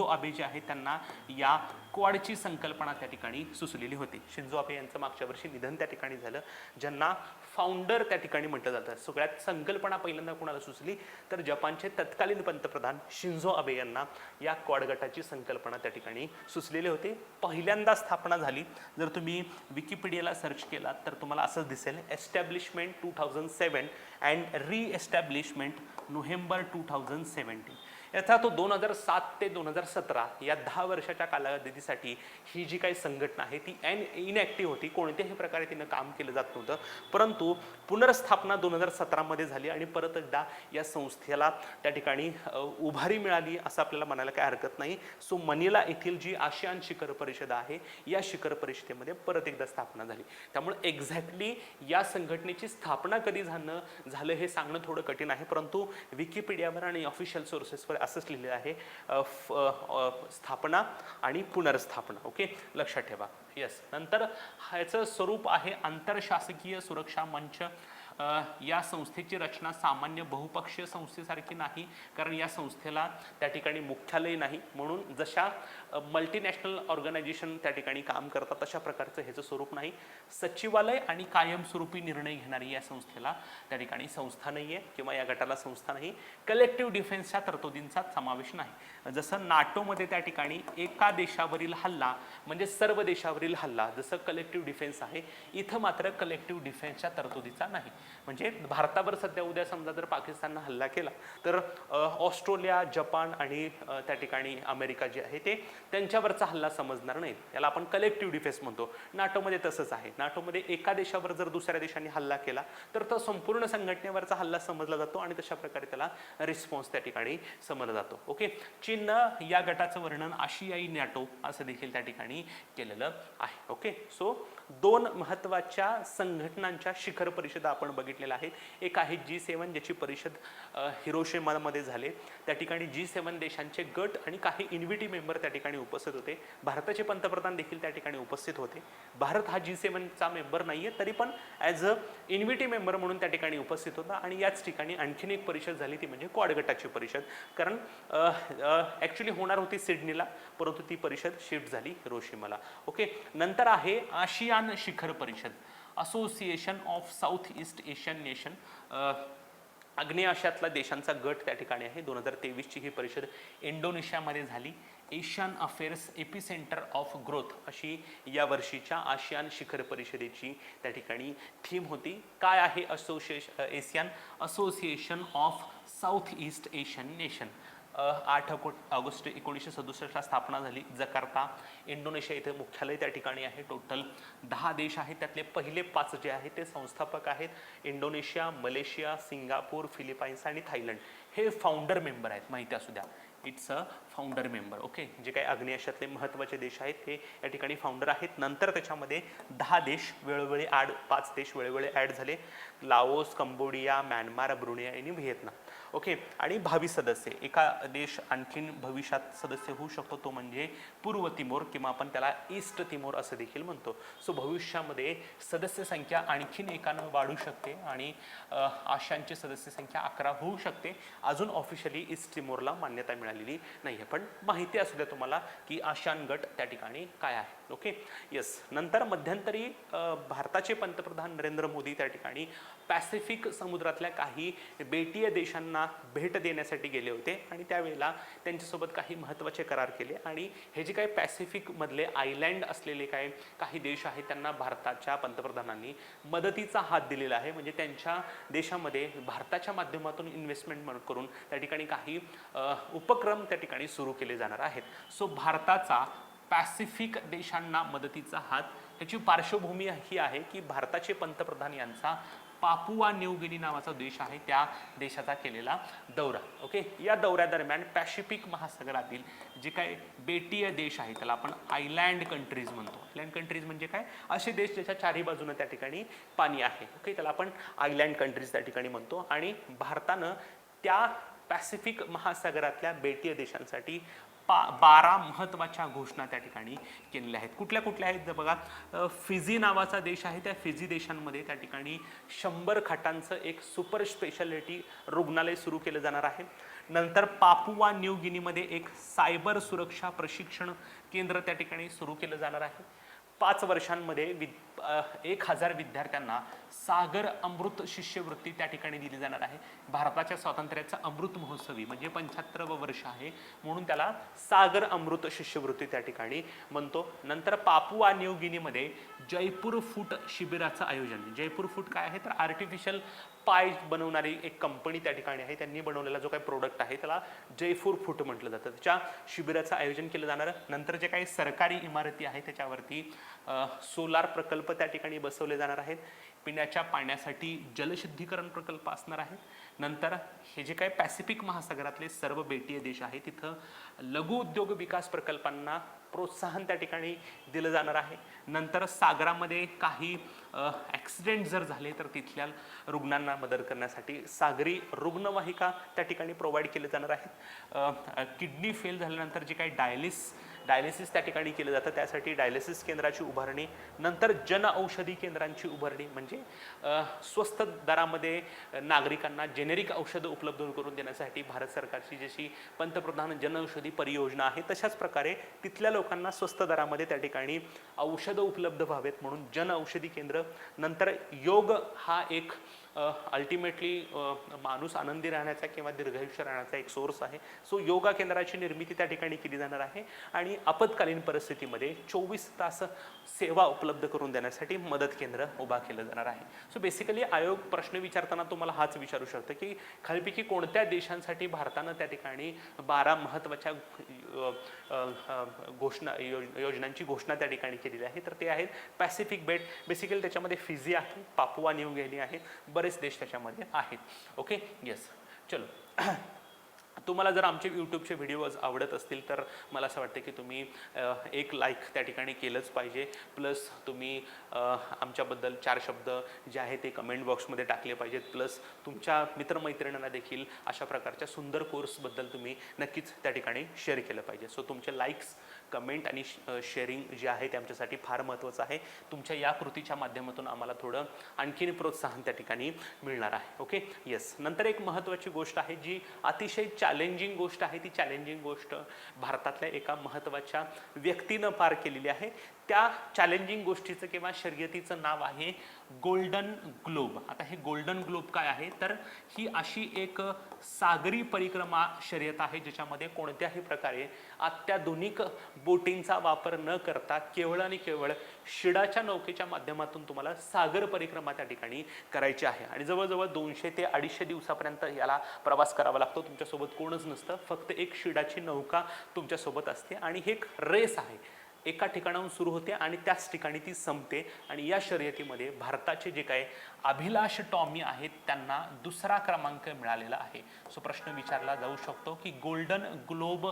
आबे जे आहेत त्यांना या क्वाडची संकल्पना त्या ठिकाणी सुचलेली होती. शिंझो आबे यांचं मागच्या वर्षी निधन त्या ठिकाणी झालं, ज्यांना फाउंडर त्या ठिकाणी म्हटलं जातं. सगळ्यात संकल्पना पहिल्यांदा कोणाला सुचली, तर जपानचे तत्कालीन पंतप्रधान शिंझो आबे यांना या क्वाड गटाची संकल्पना त्या ठिकाणी सुचलेली होती. पहिल्यांदा स्थापना झाली. जर तुम्ही विकिपीडियाला सर्च केला तर तुम्हाला असंच दिसेल, एस्टॅब्लिशमेंट 2007 अँड रिएस्टॅब्लिशमेंट नोव्हेंबर 2017. याचा तो 2007 ते 2017 या 10 वर्षाच्या कालावधीसाठी ही जी काही संघटना आहे ती इनॅक्टिव्ह होती. कोणत्याही प्रकारे तिनं काम केलं जात नव्हतं, परंतु पुनर्स्थापना 2017 मध्ये झाली आणि परत एकदा या संस्थेला त्या ठिकाणी उभारी मिळाली असं आपल्याला म्हणायला काही हरकत नाही. सो मनिला येथील जी आशियान शिखर परिषद आहे या शिखर परिषदेमध्ये परत एकदा स्थापना झाली. त्यामुळे एक्झॅक्टली या संघटनेची स्थापना कधी झालं हे सांगणं थोडं कठीण आहे, परंतु विकिपीडियावर आणि ऑफिशियल सोर्सेसवर असंच लिहिलेलं आहे, स्थापना आणि पुनर्स्थापना. ओके, लक्षात ठेवा. येस. नंतर ह्याचं स्वरूप आहे आंतरशासकीय सुरक्षा मंच. या संस्थेची रचना सामान्य बहुपक्षीय संस्थेसारखी नाही, कारण या संस्थेला त्या ठिकाणी मुख्यालय नाही, म्हणून जशा मल्टीनॅशनल ऑर्गनायझेशन त्या ठिकाणी काम करतात तशा प्रकारचं ह्याचं स्वरूप नाही. सचिवालय आणि कायमस्वरूपी निर्णय घेणारी या संस्थेला त्या ठिकाणी संस्था नाही आहे किंवा या गटाला संस्था नाही. कलेक्टिव्ह डिफेन्सच्या तरतुदींचा समावेश नाही. जसं नाटोमध्ये त्या ठिकाणी एका देशावरील हल्ला म्हणजे सर्व देशावरील हल्ला जसं कलेक्टिव्ह डिफेन्स आहे, इथं मात्र कलेक्टिव्ह डिफेन्सच्या तरतुदीचा नाही. म्हणजे भारतावर सध्या उद्या समजा जर पाकिस्ताननं हल्ला केला तर ऑस्ट्रेलिया, जपान आणि त्या ठिकाणी अमेरिका जे आहे ते त्यांच्यावरचा हल्ला समजणार नाही. याला आपण कलेक्टिव्ह डिफेन्स म्हणतो. नाटोमध्ये तसंच आहे. नाटोमध्ये एका देशावर जर दुसऱ्या देशाने हल्ला केला तर तो संपूर्ण संघटनेवरचा हल्ला समजला जातो आणि तशा प्रकारे त्याला रिस्पॉन्स त्या ठिकाणी समजला जातो. ओके. चीननं या गटाचं वर्णन आशियाई नाटो असं देखील त्या ठिकाणी केलेलं आहे. ओके. सो 2 महत्त्वाच्या संघटनांच्या शिखर परिषदा आपण बघितलेल्या आहेत. एक आहे G7 ज्याची परिषद हिरोशिमामध्ये झाले. त्या ठिकाणी G7 देशांचे गट आणि काही इन्व्हिटी मेंबर त्या ठिकाणी उपस्थित होते. भारताचे पंतप्रधान देखील त्या ठिकाणी उपस्थित होते. भारत हा G7चा मेंबर नाहीये तरी पण ॲज अ इन्व्हिटी मेंबर म्हणून त्या ठिकाणी उपस्थित होता. आणि याच ठिकाणी आणखीन एक परिषद झाली ती म्हणजे क्वाड गटाची परिषद, कारण ॲक्च्युली होणार होती सिडनीला परंतु ती परिषद शिफ्ट झाली हिरोशिमाला. ओके. नंतर आहे आशियान शिखर परिषद, association of South East Asian nation. आग्नेय आशियातला देशांचा गट त्या ठिकाणी आहे. 2023ची ही परिषद इंडोनेशियामध्ये झाली. Asian affairs epicentre of growth अशी या वर्षीच्या आशियान शिखर परिषदेची त्या ठिकाणी थीम होती. काय आहे Asian association of South East Asian nation. 8 August 1967ला स्थापना झाली. जकार्ता इंडोनेशिया इथे मुख्यालय त्या ठिकाणी आहे. टोटल 10 देश आहेत. त्यातले पहिले 5 जे आहेत ते संस्थापक आहेत. इंडोनेशिया, मलेशिया, सिंगापूर, फिलिपाईन्स आणि थायलंड हे फाउंडर मेंबर आहेत. माहिती असू द्या, it's a founder member. Okay. जे काही आग्नेय आशियातले महत्त्वाचे देश आहेत ते या ठिकाणी फाउंडर आहेत. नंतर त्याच्यामध्ये 10 देश वेळोवेळी 5 देश वेळोवेळी ॲड झाले. लाओस, कंबोडिया, म्यानमार, ब्रुनेई आणि व्हिएतनाम. ओके. आणि भावी सदस्य एका देश आणखीन भविष्यात सदस्य होऊ शकतो तो म्हणजे पूर्व तिमोर किंवा आपण त्याला ईस्ट तिमोर असं देखील म्हणतो. सो भविष्यामध्ये सदस्य संख्या आणखीन एकानं वाढू शकते आणि आशियानची सदस्य संख्या 11 होऊ शकते. अजून ऑफिशियली ईस्ट तिमोरला मान्यता मिळालेली नाही आहे, पण माहिती असू द्या तुम्हाला की आशियान गट त्या ठिकाणी काय आहे. ओके. येस. नंतर मध्यंतरी भारताचे पंतप्रधान नरेंद्र मोदी त्या ठिकाणी पॅसिफिक समुद्रातल्या काही बेटीय देशांना भेट देण्यासाठी गेले होते आणि त्यावेळेला त्यांच्यासोबत काही महत्त्वाचे करार केले. आणि हे जे काही पॅसिफिकमधले आयलँड असलेले काही देश आहेत त्यांना भारताच्या पंतप्रधानांनी मदतीचा हात दिलेला आहे. म्हणजे त्यांच्या देशामध्ये भारताच्या माध्यमातून इन्व्हेस्टमेंट करून त्या ठिकाणी काही उपक्रम त्या ठिकाणी सुरू केले जाणार आहेत. सो भारताचा पॅसिफिक देशांना मदतीचा हात, याची पार्श्वभूमी ही आहे की भारताचे पंतप्रधान यांचा पापुआ न्यू गिनी नावाचा देश आहे त्या देशाचा केलेला दौरा. ओके. या दौऱ्यादरम्यान पॅसिफिक महासागरातील जे काही बेटीय देश आहे त्याला आपण आयलँड कंट्रीज म्हणतो. आयलँड कंट्रीज म्हणजे काय? असे देश ज्याच्या चारी बाजूने त्या ठिकाणी पाणी आहे. ओके. त्याला आपण आयलँड कंट्रीज त्या ठिकाणी म्हणतो. आणि भारतानं त्या पॅसिफिक महासागरातल्या बेटीय देशांसाठी 12 महत्त्वाच्या घोषणा त्या ठिकाणी केलेल्या आहेत. कुठल्या कुठल्या आहेत जर बघा, फिजी नावाचा देश आहे. त्या फिजी देशांमध्ये त्या ठिकाणी 100 खाटांचं एक सुपर स्पेशालिटी रुग्णालय सुरू केलं जाणार आहे. नंतर पापुआ न्यू गिनीमध्ये एक सायबर सुरक्षा प्रशिक्षण केंद्र त्या ठिकाणी सुरू केलं जाणार आहे. 5 वर्षांमध्ये 1000 विद्यार्थ्यांना सागर अमृत शिष्यवृत्ती त्या ठिकाणी दिली जाणार आहे. भारताच्या स्वातंत्र्याचा अमृत महोत्सवी म्हणजे 75वं वर्ष आहे म्हणून त्याला सागर अमृत शिष्यवृत्ती त्या ठिकाणी म्हणतो. नंतर पापुआ न्यू गिनीमध्ये जयपूर फूट शिबिराचं आयोजन. जयपूर फूट काय आहे तर आर्टिफिशियल पाय बनवणारी एक कंपनी त्या ठिकाणी आहे. त्यांनी बनवलेला जो काही प्रोडक्ट आहे त्याला जयपूर फूट म्हटलं जातं. त्याच्या शिबिराचं आयोजन केलं जाणार. नंतर जे काही सरकारी इमारती आहेत त्याच्यावरती सोलार प्रकल्प त्या ठिकाणी बसवले जाणार आहेत. पिण्याच्या पाण्यासाठी जलशुद्धीकरण प्रकल्प असणार आहे. नंतर हे जे काही पॅसिफिक महासागरातले सर्व बेटीय देश आहेत तिथं लघु उद्योग विकास प्रकल्पांना प्रोत्साहन त्या ठिकाणी दिलं जाणार आहे. नंतर सागरामध्ये काही ॲक्सिडेंट जर झाले तर तिथल्या रुग्णांना मदत करण्यासाठी सागरी रुग्णवाहिका त्या ठिकाणी प्रोव्हाइड केले जाणार आहेत. किडनी फेल झाल्यानंतर जे काही डायलिसिस त्या ठिकाणी केलं जातं, त्यासाठी डायलिसिस केंद्राची उभारणी, नंतर जनऔषधी केंद्रांची उभारणी म्हणजे स्वस्त दरामध्ये नागरिकांना जेनेरिक औषधं उपलब्ध करून देण्यासाठी भारत सरकारची जशी पंतप्रधान जनऔषधी परियोजना आहे तशाच प्रकारे तिथल्या लोकांना स्वस्त दरामध्ये त्या ठिकाणी औषधं उपलब्ध व्हावेत म्हणून जनऔषधी केंद्र. नंतर योग हा एक अल्टिमेटली माणूस आनंदी राहण्याचा किंवा दीर्घायुष्य राहण्याचा एक सोर्स आहे. सो योगा केंद्राची निर्मिती त्या ठिकाणी केली जाणार आहे आणि आपत्कालीन परिस्थितीमध्ये 24 तास सेवा उपलब्ध करून देण्यासाठी मदत केंद्र उभा केलं जाणार आहे. सो बेसिकली आयोग प्रश्न विचारताना तुम्हाला हाच विचारू शकतो की खालीपैकी कोणत्या देशांसाठी भारतानं त्या ठिकाणी 12 महत्त्वाच्या योजनांची घोषणा त्या ठिकाणी केलेली आहे. तर ते आहेत पॅसिफिक बेट, बेसिकली त्याच्यामध्ये फिजी आहे, पापुआ न्यू गिनी आहे, बरेच देश त्याच्यामध्ये आहेत. ओके, येस, चलो. तुम्हाला जर आमचे यूट्यूबचे व्हिडिओज आवडत असतील तर मला असं वाटतं की तुम्ही एक लाईक त्या ठिकाणी केलंच पाहिजे, प्लस तुम्ही आमच्याबद्दल 4 शब्द जे आहे ते कमेंट बॉक्समध्ये टाकले पाहिजेत, प्लस तुमच्या मित्रमैत्रिणींना देखील अशा प्रकारच्या सुंदर कोर्सबद्दल तुम्ही नक्कीच त्या ठिकाणी शेअर केलं पाहिजे. सो तुमचे लाईक्स, कमेंट आणि शेअरिंग जे आहे ते आमच्यासाठी फार महत्त्वाचं आहे. तुमच्या या कृतीच्या माध्यमातून आम्हाला थोडं आणखीन प्रोत्साहन त्या ठिकाणी मिळणार आहे. Okay, yes. नंतर एक महत्त्वाची गोष्ट आहे जी अतिशय चॅलेंजिंग गोष्ट आहे. ती चॅलेंजिंग गोष्ट भारतातल्या एका महत्त्वाच्या व्यक्तीनं पार केलेली आहे. त्या चॅलेंजिंग गोष्टीचं किंवा शर्यतीचं नाव आहे गोल्डन ग्लोब. आता हे गोल्डन ग्लोब काय आहे तर ही अशी एक सागरी परिक्रमा शर्यत आहे ज्याच्यामध्ये कोणत्याही प्रकारे अत्याधुनिक बोटिंगचा वापर न करता केवळ आणि केवळ शिडाच्या नौकेच्या माध्यमातून तुम्हाला सागर परिक्रमा त्या ठिकाणी करायची आहे आणि जवळजवळ 200 ते 250 दिवसापर्यंत याला प्रवास करावा लागतो. तुमच्यासोबत कोणच नसतं, फक्त एक शिडाची नौका तुमच्यासोबत असते आणि हे एक रेस आहे. एका ठिकाणाहून सुरू होते आणि त्याच ठिकाणी ती संपते आणि या शर्यतीमध्ये भारताचे जे काही अभिलाष टॉमी आहेत त्यांना 2रा क्रमांक मिळालेला आहे. सो प्रश्न विचारला जाऊ शकतो की गोल्डन ग्लोब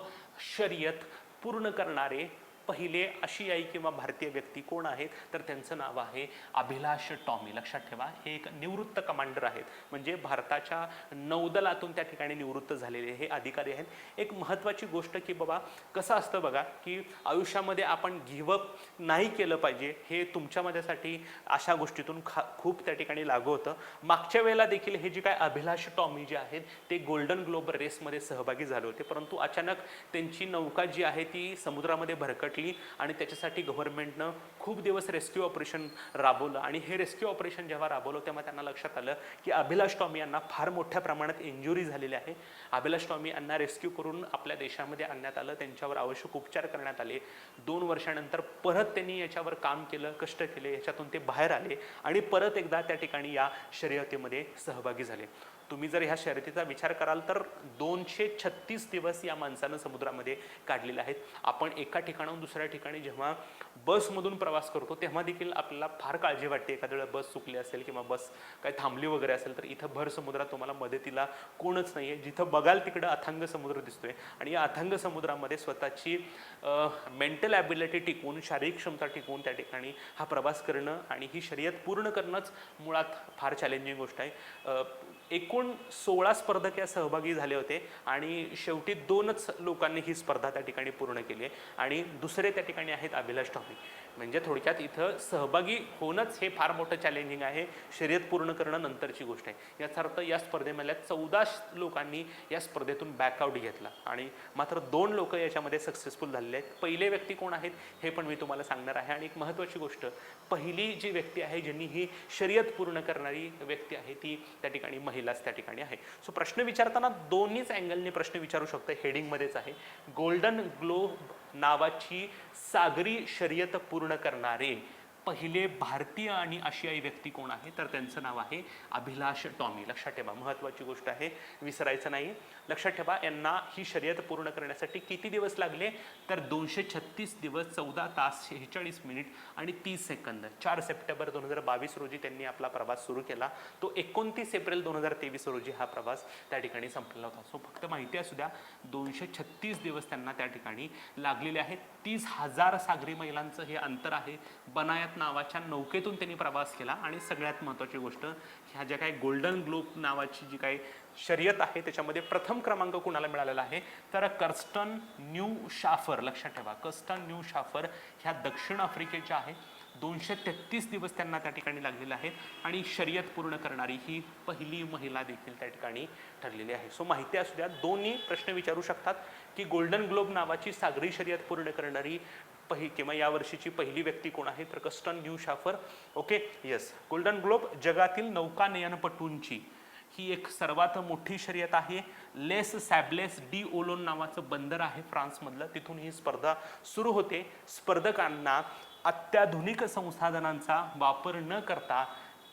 शर्यत पूर्ण करणारे पहिले आशियाई किंवा भारतीय व्यक्ती कोण आहेत तर त्यांचं नाव आहे अभिलाष टॉमी. लक्षात ठेवा, हे एक निवृत्त कमांडर आहेत, म्हणजे भारताच्या नौदलातून त्या ठिकाणी निवृत्त झालेले हे अधिकारी आहेत. एक महत्त्वाची गोष्ट की बाबा कसं असतं बघा की आयुष्यामध्ये आपण गिव्हअप नाही केलं पाहिजे, हे तुमच्या माझ्यासाठी अशा गोष्टीतून खूप त्या ठिकाणी लागू होतं. मागच्या वेळेला देखील हे जे काय अभिलाष टॉमी जे आहेत ते गोल्डन ग्लोब रेसमध्ये सहभागी झाले होते, परंतु अचानक त्यांची नौका जी आहे ती समुद्रामध्ये भरकटली आणि त्याच्यासाठी गव्हर्नमेंटनं खूप दिवस रेस्क्यू ऑपरेशन राबवलं आणि हे रेस्क्यू ऑपरेशन जेव्हा राबवलं तेव्हा त्यांना लक्षात आलं की अभिलाष टॉमी यांना फार मोठ्या प्रमाणात इंजुरी झालेली आहे. अभिलाष टॉमी यांना रेस्क्यू करून आपल्या देशामध्ये आणण्यात आलं, त्यांच्यावर आवश्यक उपचार करण्यात आले. 2 वर्षानंतर परत त्यांनी याच्यावर काम केलं, कष्ट केले, याच्यातून ते बाहेर आले आणि परत एकदा त्या ठिकाणी या शर्यतीमध्ये सहभागी झाले. तुम्ही जर ह्या शर्यतीचा विचार कराल तर 236 दिवस या माणसानं समुद्रामध्ये काढलेले आहेत. आपण एका ठिकाणाहून दुसऱ्या ठिकाणी जेव्हा बसमधून प्रवास करतो तेव्हा देखील आपल्याला फार काळजी वाटते, एखाद्या वेळेला बस चुकली असेल किंवा बस काही थांबली वगैरे असेल तर इथं भर समुद्रात तुम्हाला मदतीला कोणच नाही आहे. जिथं बघाल तिकडं अथांग समुद्र दिसतोय आणि या अथांग समुद्रामध्ये स्वतःची मेंटल ॲबिलिटी टिकवून, शारीरिक क्षमता टिकवून त्या ठिकाणी हा प्रवास करणं आणि ही शर्यत पूर्ण करणंच मुळात फार चॅलेंजिंग गोष्ट आहे. एकूण 16 स्पर्धक या सहभागी झाले होते आणि शेवटी 2च लोकांनी ही स्पर्धा त्या ठिकाणी पूर्ण केली आहे आणि दुसरे त्या ठिकाणी आहेत अभिलाष टॉमी. म्हणजे थोडक्यात इथं सहभागी होणंच हे फार मोठं चॅलेंजिंग आहे, शर्यत पूर्ण करणं नंतरची गोष्ट आहे. याचा अर्थ या स्पर्धेमधल्या 14 लोकांनी या स्पर्धेतून बॅकआउट घेतला आणि मात्र 2 लोक याच्यामध्ये सक्सेसफुल झालेले आहेत. पहिले व्यक्ती कोण आहेत हे पण मी तुम्हाला सांगणार आहे आणि एक महत्त्वाची गोष्ट, पहिली जी व्यक्ती आहे ज्यांनी ही शर्यत पूर्ण करणारी व्यक्ती आहे ती त्या ठिकाणी महिलाच त्या ठिकाणी आहे. सो प्रश्न विचारताना दोन्हीच अँगलने प्रश्न विचारू शकतो. हेडिंगमध्येच आहे गोल्डन ग्लोब नावाची सागरी शर्यत पूर्ण करणारे पहिले भारतीय आणि आशियाई व्यक्ती कोण आहे तर त्यांचं नाव आहे अभिलाष टॉमी. लक्षात ठेवा, महत्त्वाची गोष्ट आहे, विसरायचं नाही. लक्षात ठेवा, यांना ही शर्यत पूर्ण करण्यासाठी किती दिवस लागले तर 236 दिवस 14 तास 46 मिनिट आणि 30 सेकंद. 4 सप्टेंबर 2022 रोजी त्यांनी आपला प्रवास सुरू केला. तो 29 एप्रिल 2023 रोजी हा प्रवास त्या ठिकाणी संपलेला होता. सो फक्त माहिती असू द्या, 236 दिवस त्यांना त्या ठिकाणी लागलेले आहेत. 30,000 सागरी मैलांचं हे अंतर आहे. बनायात नावाच्या नौकेतून त्यांनी प्रवास केला आणि सगळ्यात महत्त्वाची गोष्ट, ह्या ज्या काही गोल्डन ग्लोब नावाची जी काही शर्यत आहे त्याच्यामध्ये प्रथम क्रमांक कुणाला मिळालेला आहे, तर कर्स्टन न्यू शाफर. लक्षात ठेवा, कर्स्टन न्यू शाफर ह्या दक्षिण आफ्रिकेच्या आहे. 233 दिवस त्यांना त्या ठिकाणी लागलेले आहेत आणि शर्यत पूर्ण करणारी ही पहिली महिला देखील त्या ठिकाणी ठरलेली आहे. सो माहिती असू द्या, दोन्ही प्रश्न विचारू शकतात की गोल्डन ग्लोब नावाची सागरी शर्यत पूर्ण करणारी किंवा या वर्षीची पहिली व्यक्ती कोण आहे, तर Kirsten Neuschafer. Okay, yes. Golden globe जगातील नौकानयनपटूंची ही एक सर्वात मोठी शर्यत आहे. लेस सॅब्लेस डी ओलोन नावाचं बंदर आहे फ्रान्समधलं, तिथून ही स्पर्धा सुरू होते. स्पर्धकांना अत्याधुनिक संसाधनांचा वापर न करता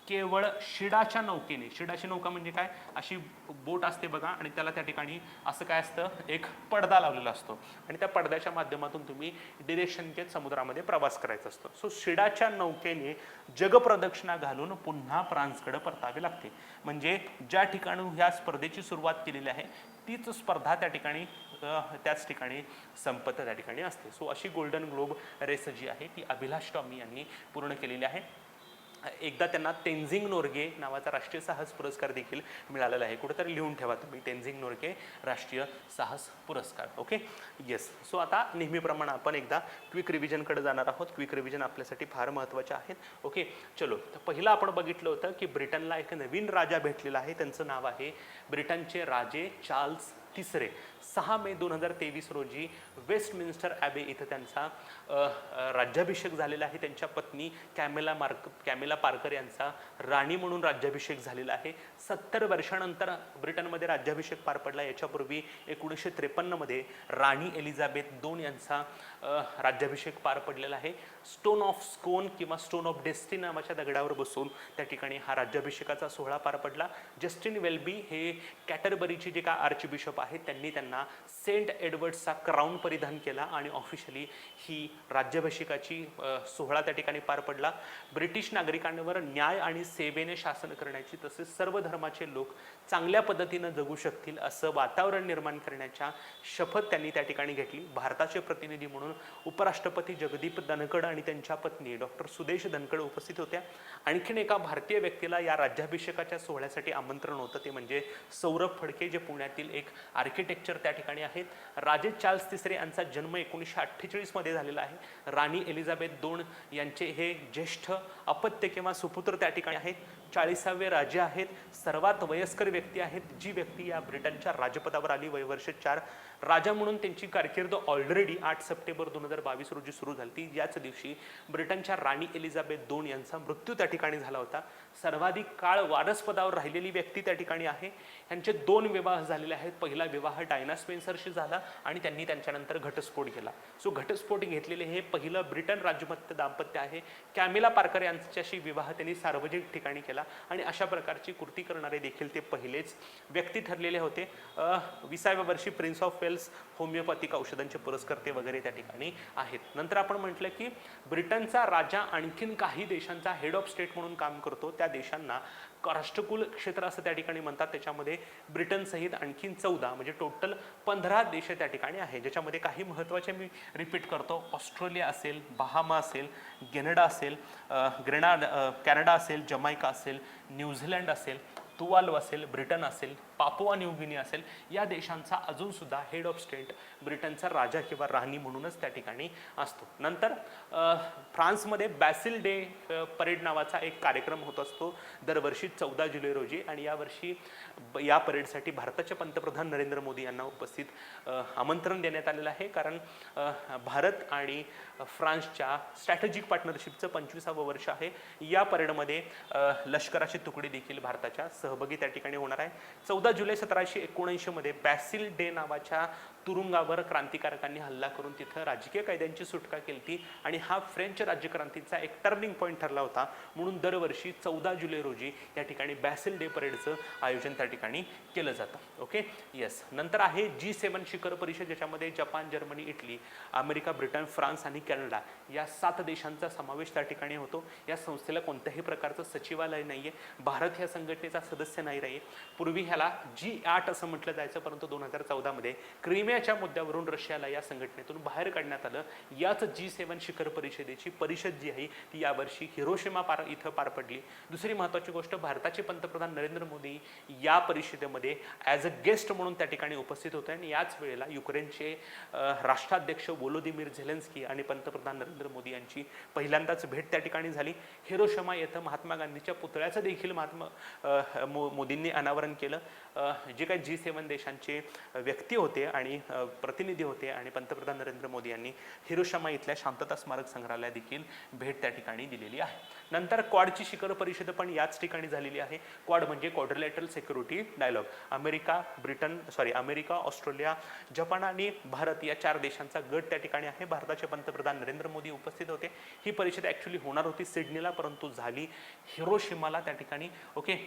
केवळ शिडाच्या नौकेने, शिडाची नौका म्हणजे काय, अशी बोट असते बघा आणि त्याला त्या ठिकाणी असं काय असतं, एक पडदा लावलेला असतो आणि त्या पडद्याच्या माध्यमातून तुम्ही डिरेक्शनचे समुद्रामध्ये प्रवास करायचा असतो. सो शिडाच्या नौकेने जगप्रदक्षिणा घालून पुन्हा फ्रान्सकडे परतावे लागते. म्हणजे ज्या ठिकाणी ह्या स्पर्धेची सुरुवात केलेली आहे तीच स्पर्धा त्या ठिकाणी त्याच ठिकाणी संपत त्या ठिकाणी असते. सो अशी गोल्डन ग्लोब रेस जी आहे ती अभिलाष टॉमी यांनी पूर्ण केलेली आहे. एकदा त्यांना तेन्झिंग नोर्गे नावाचा राष्ट्रीय साहस पुरस्कार देखील मिळालेला आहे. कुठेतरी लिहून ठेवा तुम्ही, तेन्झिंग नोर्गे राष्ट्रीय साहस पुरस्कार. Okay, yes. सो आता नेहमीप्रमाणे आपण एकदा क्विक रिव्हिजनकडे जाणार आहोत. क्विक रिव्हिजन आपल्यासाठी फार महत्त्वाचे आहेत. ओके, चलो. तर पहिलं आपण बघितलं होतं की ब्रिटनला एक नवीन राजा भेटलेला आहे. त्यांचं नाव आहे ब्रिटनचे राजे चार्ल्स तिसरे. 6 मे 2023 रोजी वेस्टमिन्स्टर ॲबे इथं त्यांचा राज्याभिषेक झालेला आहे. त्यांच्या पत्नी कॅमिला पार्कर यांचा राणी म्हणून राज्याभिषेक झालेला आहे. 70 वर्षानंतर ब्रिटनमध्ये राज्याभिषेक पार पडला. याच्यापूर्वी 1953 मध्ये राणी एलिझाबेथ II यांचा राज्याभिषेक पार पडलेला आहे. स्टोन ऑफ स्कोन किंवा स्टोन ऑफ डेस्टिनी नावाच्या दगडावर बसून त्या ठिकाणी हा राज्याभिषेकाचा सोहळा पार पडला. जस्टिन वेल्बी हे कॅटरबरीचे जे काय आर्चबिशप आहेत त्यांनी त्यांना सेंट एडवर्डचा क्राऊन परिधान केला आणि ऑफिशियली ही राज्याभिषेकाची सोहळा त्या ठिकाणी पार पडला. ब्रिटिश नागरिकांवर न्याय आणि सेवेने शासन करण्याची तसेच सर्व धर्माचे लोक चांगल्या पद्धतीने जगू शकतील असं वातावरण निर्माण करण्याच्या शपथ त्यांनी त्या ठिकाणी घेतली. भारताचे प्रतिनिधी म्हणून उपराष्ट्रपती जगदीप धनखड आणि त्यांच्या पत्नी डॉक्टर सुदेश धनखड उपस्थित होत्या. आणखीन एका भारतीय व्यक्तीला या राज्याभिषेकाच्या सोहळ्यासाठी आमंत्रण होतं, ते म्हणजे सौरभ फडके, जे पुण्यातील एक आर्किटेक्चर त्या ठिकाणी आहेत. राजे चार्ल्स तिसरे यांचा जन्म 1948 मध्ये झालेला आहे. राणी एलिझाबेथ II यांचे हे ज्येष्ठ अपत्य किंवा सुपुत्र त्या ठिकाणी आहेत. 40वे राजे आहेत. सर्वात वयस्कर व्यक्ती आहेत जी व्यक्ती या ब्रिटनच्या राजपदावर आली. वयवर्ष 4. राजा म्हणून त्यांची कारकीर्द ऑलरेडी 8 सप्टेंबर 2022 रोजी सुरू झाली. याच दिवशी ब्रिटनच्या राणी एलिझाबेथ II यांचा मृत्यू त्या ठिकाणी झाला होता. सर्वाधिक काळ वारसपदावर राहिलेली व्यक्ती त्या ठिकाणी आहे. यांचे 2 विवाह झालेले आहेत. पहिला विवाह डायना स्पेन्सरशी झाला आणि त्यांनी त्यांच्यानंतर घटस्फोट केला. सो घटस्फोट घेतलेले हे पहिलं ब्रिटन राजमत्य दाम्पत्य आहे. कॅमिला पार्कर यांच्याशी विवाह त्यांनी सार्वजनिक ठिकाणी केला आणि अशा प्रकारची कृती करणारे देखील ते पहिलेच व्यक्ती ठरलेले होते. 20व्या वर्षी प्रिन्स ऑफ वेल्स होमिओपॅथिक औषधांचे पुरस्कर्ते वगैरे त्या ठिकाणी आहेत. नंतर आपण म्हटलं की ब्रिटनचा राजा आणखीन काही देशांचा हेड ऑफ स्टेट म्हणून काम करतो. त्या देशांना राष्ट्रकुल क्षेत्र असं त्या ठिकाणी म्हणतात. त्याच्यामध्ये ब्रिटन सहित आणखीन 14 म्हणजे टोटल 15 देश त्या ठिकाणी आहे, ज्याच्यामध्ये काही महत्त्वाचे मी रिपीट करतो. ऑस्ट्रेलिया असेल, बहामा असेल, कॅनडा असेल, कॅनडा असेल, जमैका असेल, न्यूझीलंड असेल, तुवालू असेल, ब्रिटन असेल, पापुआ न्यू गिनी असेल, या देशांचा अजून सुद्धा हेड ऑफ स्टेट ब्रिटनचा राजा किंवा राणी म्हणूनच त्या ठिकाणी असतो. नंतर फ्रान्समध्ये बॅसिल डे परेड नावाचा एक कार्यक्रम होत असतो दरवर्षी 14 जुलै रोजी आणि यावर्षी या परेडसाठी भारताचे पंतप्रधान नरेंद्र मोदी यांना उपस्थित आमंत्रण देण्यात आलेलं आहे. कारण भारत आणि फ्रान्सच्या स्ट्रॅटेजिक पार्टनरशिपचं 25वं वर्ष आहे. या परेडमध्ये लष्कराची तुकडी देखील भारताच्या सहभागी त्या ठिकाणी होणार आहे. 14 जुलै 1779 मध्ये बॅसिल डे नावाच्या तुरुंगावर क्रांतिकारकांनी हल्ला करून तिथं राजकीय कैद्यांची सुटका केली आणि हा फ्रेंच राज्यक्रांतीचा एक टर्निंग पॉईंट ठरला होता. म्हणून दरवर्षी 14 जुलै रोजी या ठिकाणी बॅसिल डे परेडचं आयोजन त्या ठिकाणी केलं जातं. Okay, yes. नंतर आहे G7 शिखर परिषद, ज्याच्यामध्ये Japan, Germany, Italy, America, Britain, France आणि कॅनडा या 7 देशांचा समावेश त्या ठिकाणी होतो. या संस्थेला कोणत्याही प्रकारचं सचिवालय नाहीये. भारत ह्या संघटनेचा सदस्य नाही राहील. पूर्वी ह्याला G8 असं म्हटलं जायचं, परंतु 2014 मध्ये क्रिमिया क्रिमियाच्या मुद्द्यावरून रशियाला या संघटनेतून बाहेर काढण्यात आलं. याच G7 शिखर परिषदेची परिषद जी आहे ती यावर्षी हिरोशिमा इथं पार पडली. दुसरी महत्त्वाची गोष्ट, भारताचे पंतप्रधान नरेंद्र मोदी या परिषदेमध्ये ॲज अ गेस्ट म्हणून त्या ठिकाणी उपस्थित होते आणि याच वेळेला युक्रेनचे राष्ट्राध्यक्ष वोलोदिमीर झेलेन्स्की आणि पंतप्रधान नरेंद्र मोदी यांची पहिल्यांदाच भेट त्या ठिकाणी झाली. हिरोशिमा येथे महात्मा गांधीच्या पुतळ्याचं देखील मोदींनी अनावरण केलं. जे काही G7 देशांचे व्यक्ती होते आणि प्रतिनिधी होते आणि पंतप्रधान नरेंद्र मोदी यांनी हिरोशिमा इथल्या शांतता स्मारक संग्रहालयात देखील भेट त्या ठिकाणी दिलेली आहे. नंतर क्वाडची शिखर परिषद पण याच ठिकाणी झालेली आहे. क्वाड म्हणजे quadrilateral security dialogue. America, Australia, Japan आणि भारत या 4 देशांचा गट त्या ठिकाणी आहे. भारताचे पंतप्रधान नरेंद्र मोदी उपस्थित होते. ही परिषद ॲक्च्युली होणार होती सिडनीला, परंतु झाली हिरोशिमाला त्या ठिकाणी. ओके,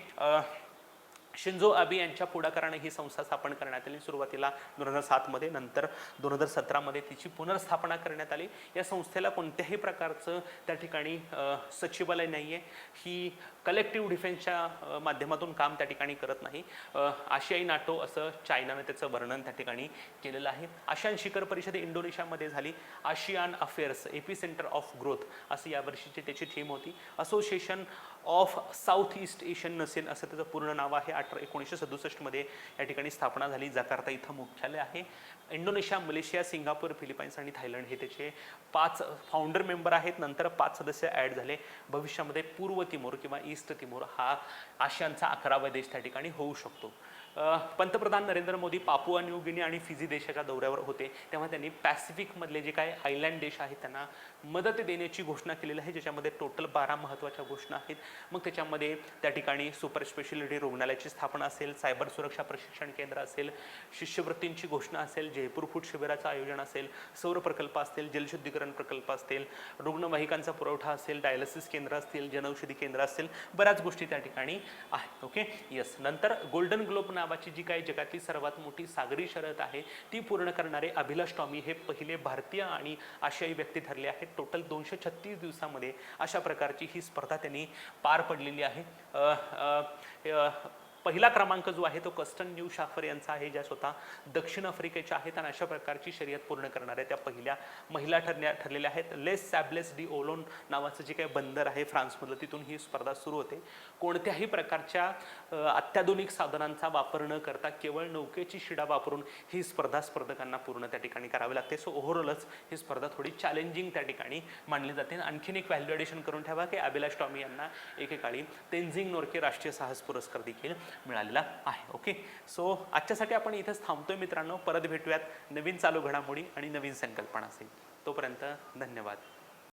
शिंझो आबे यांच्या पुढाकाराने ही संस्था स्थापन करण्यात आली. सुरुवातीला 2007 मध्ये, नंतर 2017 मध्ये तिची पुनर्स्थापना करण्यात आली. या संस्थेला कोणत्याही प्रकारचं त्या ठिकाणी सचिवालय नाही आहे. ही कलेक्टिव्ह डिफेन्सच्या माध्यमातून काम त्या ठिकाणी करत नाही. आशियाई नाटो असं चायनाने त्याचं वर्णन त्या ठिकाणी केलेलं आहे. आशियान शिखर परिषद इंडोनेशियामध्ये झाली. ASEAN affairs AP centre of growth असं यावर्षीची त्याची थीम होती. Association of South East Asian नसेल असं त्याचं पूर्ण नाव आहे. 1967 मध्ये या ठिकाणी स्थापना झाली. जकार्ता इथं मुख्यालय आहे. इंडोनेशिया, मलेशिया, सिंगापूर, फिलिपाईन्स आणि थायलंड हे त्याचे 5 फाउंडर मेंबर आहेत. नंतर 5 सदस्य ॲड झाले. भविष्यामध्ये पूर्व तिमोर किंवा ईस्ट तिमोर हा आशियानचा 11वा देश त्या ठिकाणी होऊ शकतो. पंतप्रधान Narendra Modi Papua New guinea आणि फिजी देशाच्या दौऱ्यावर होते तेव्हा त्यांनी पॅसिफिकमधले जे काही आयलँड देश आहेत त्यांना मदत देण्याची घोषणा केलेली आहे, ज्याच्यामध्ये टोटल 12 महत्त्वाच्या घोषणा आहेत. मग त्याच्यामध्ये त्या ठिकाणी सुपर स्पेशालिटी रुग्णालयाची स्थापना असेल, सायबर सुरक्षा प्रशिक्षण केंद्र असेल, शिष्यवृत्तींची घोषणा असेल, जयपूर फूड शिबिराचं आयोजन असेल, सौर प्रकल्प असतील, जलशुद्धीकरण प्रकल्प असतील, रुग्णवाहिकांचा पुरवठा असेल, डायलिसिस केंद्र असतील, जनौषधी केंद्र असतील, बऱ्याच गोष्टी त्या ठिकाणी आहेत. Okay, yes. नंतर गोल्डन ग्लोब नावाची जी काही जगातली सर्वात मोठी सागरी शर्यत आहे ती पूर्ण करणारे अभिलाष टॉमी हे पहिले भारतीय आणि आशियाई व्यक्ती ठरले आहेत. टोटल 236 दिवसामध्ये अशा प्रकारची ही स्पर्धा त्यांनी पार पडलेली आहे. पहिला क्रमांक जो आहे तो कस्टन न्यू शाफर यांचा आहे, ज्या स्वतः दक्षिण आफ्रिकेच्या आहेत आणि अशा प्रकारची शर्यत पूर्ण करणाऱ्या त्या पहिल्या महिला ठरलेल्या आहेत. लेस सॅबलेस डी ओलोन नावाचं जे काही बंदर आहे फ्रान्समधलं, तिथून ही स्पर्धा सुरू होते. कोणत्याही प्रकारच्या अत्याधुनिक साधनांचा वापर न करता केवळ नौकेची शिडा वापरून ही स्पर्धा स्पर्धकांना पूर्ण त्या ठिकाणी करावी लागते. सो ओव्हरऑलच ही स्पर्धा थोडी चॅलेंजिंग त्या ठिकाणी मानली जाते. आणखीन एक व्हॅल्युएशन करून ठेवा की अभिलाष टॉमी यांना एकेकाळी तेन्झिंग नोर्के राष्ट्रीय साहस पुरस्कार देखील मिळालेला आहे. ओके, सो आजच्यासाठी आपण इथेच थांबतोय मित्रांनो. परत भेटूयात नवीन चालू घडामोडी आणि नवीन संकल्पना असेल. तोपर्यंत धन्यवाद.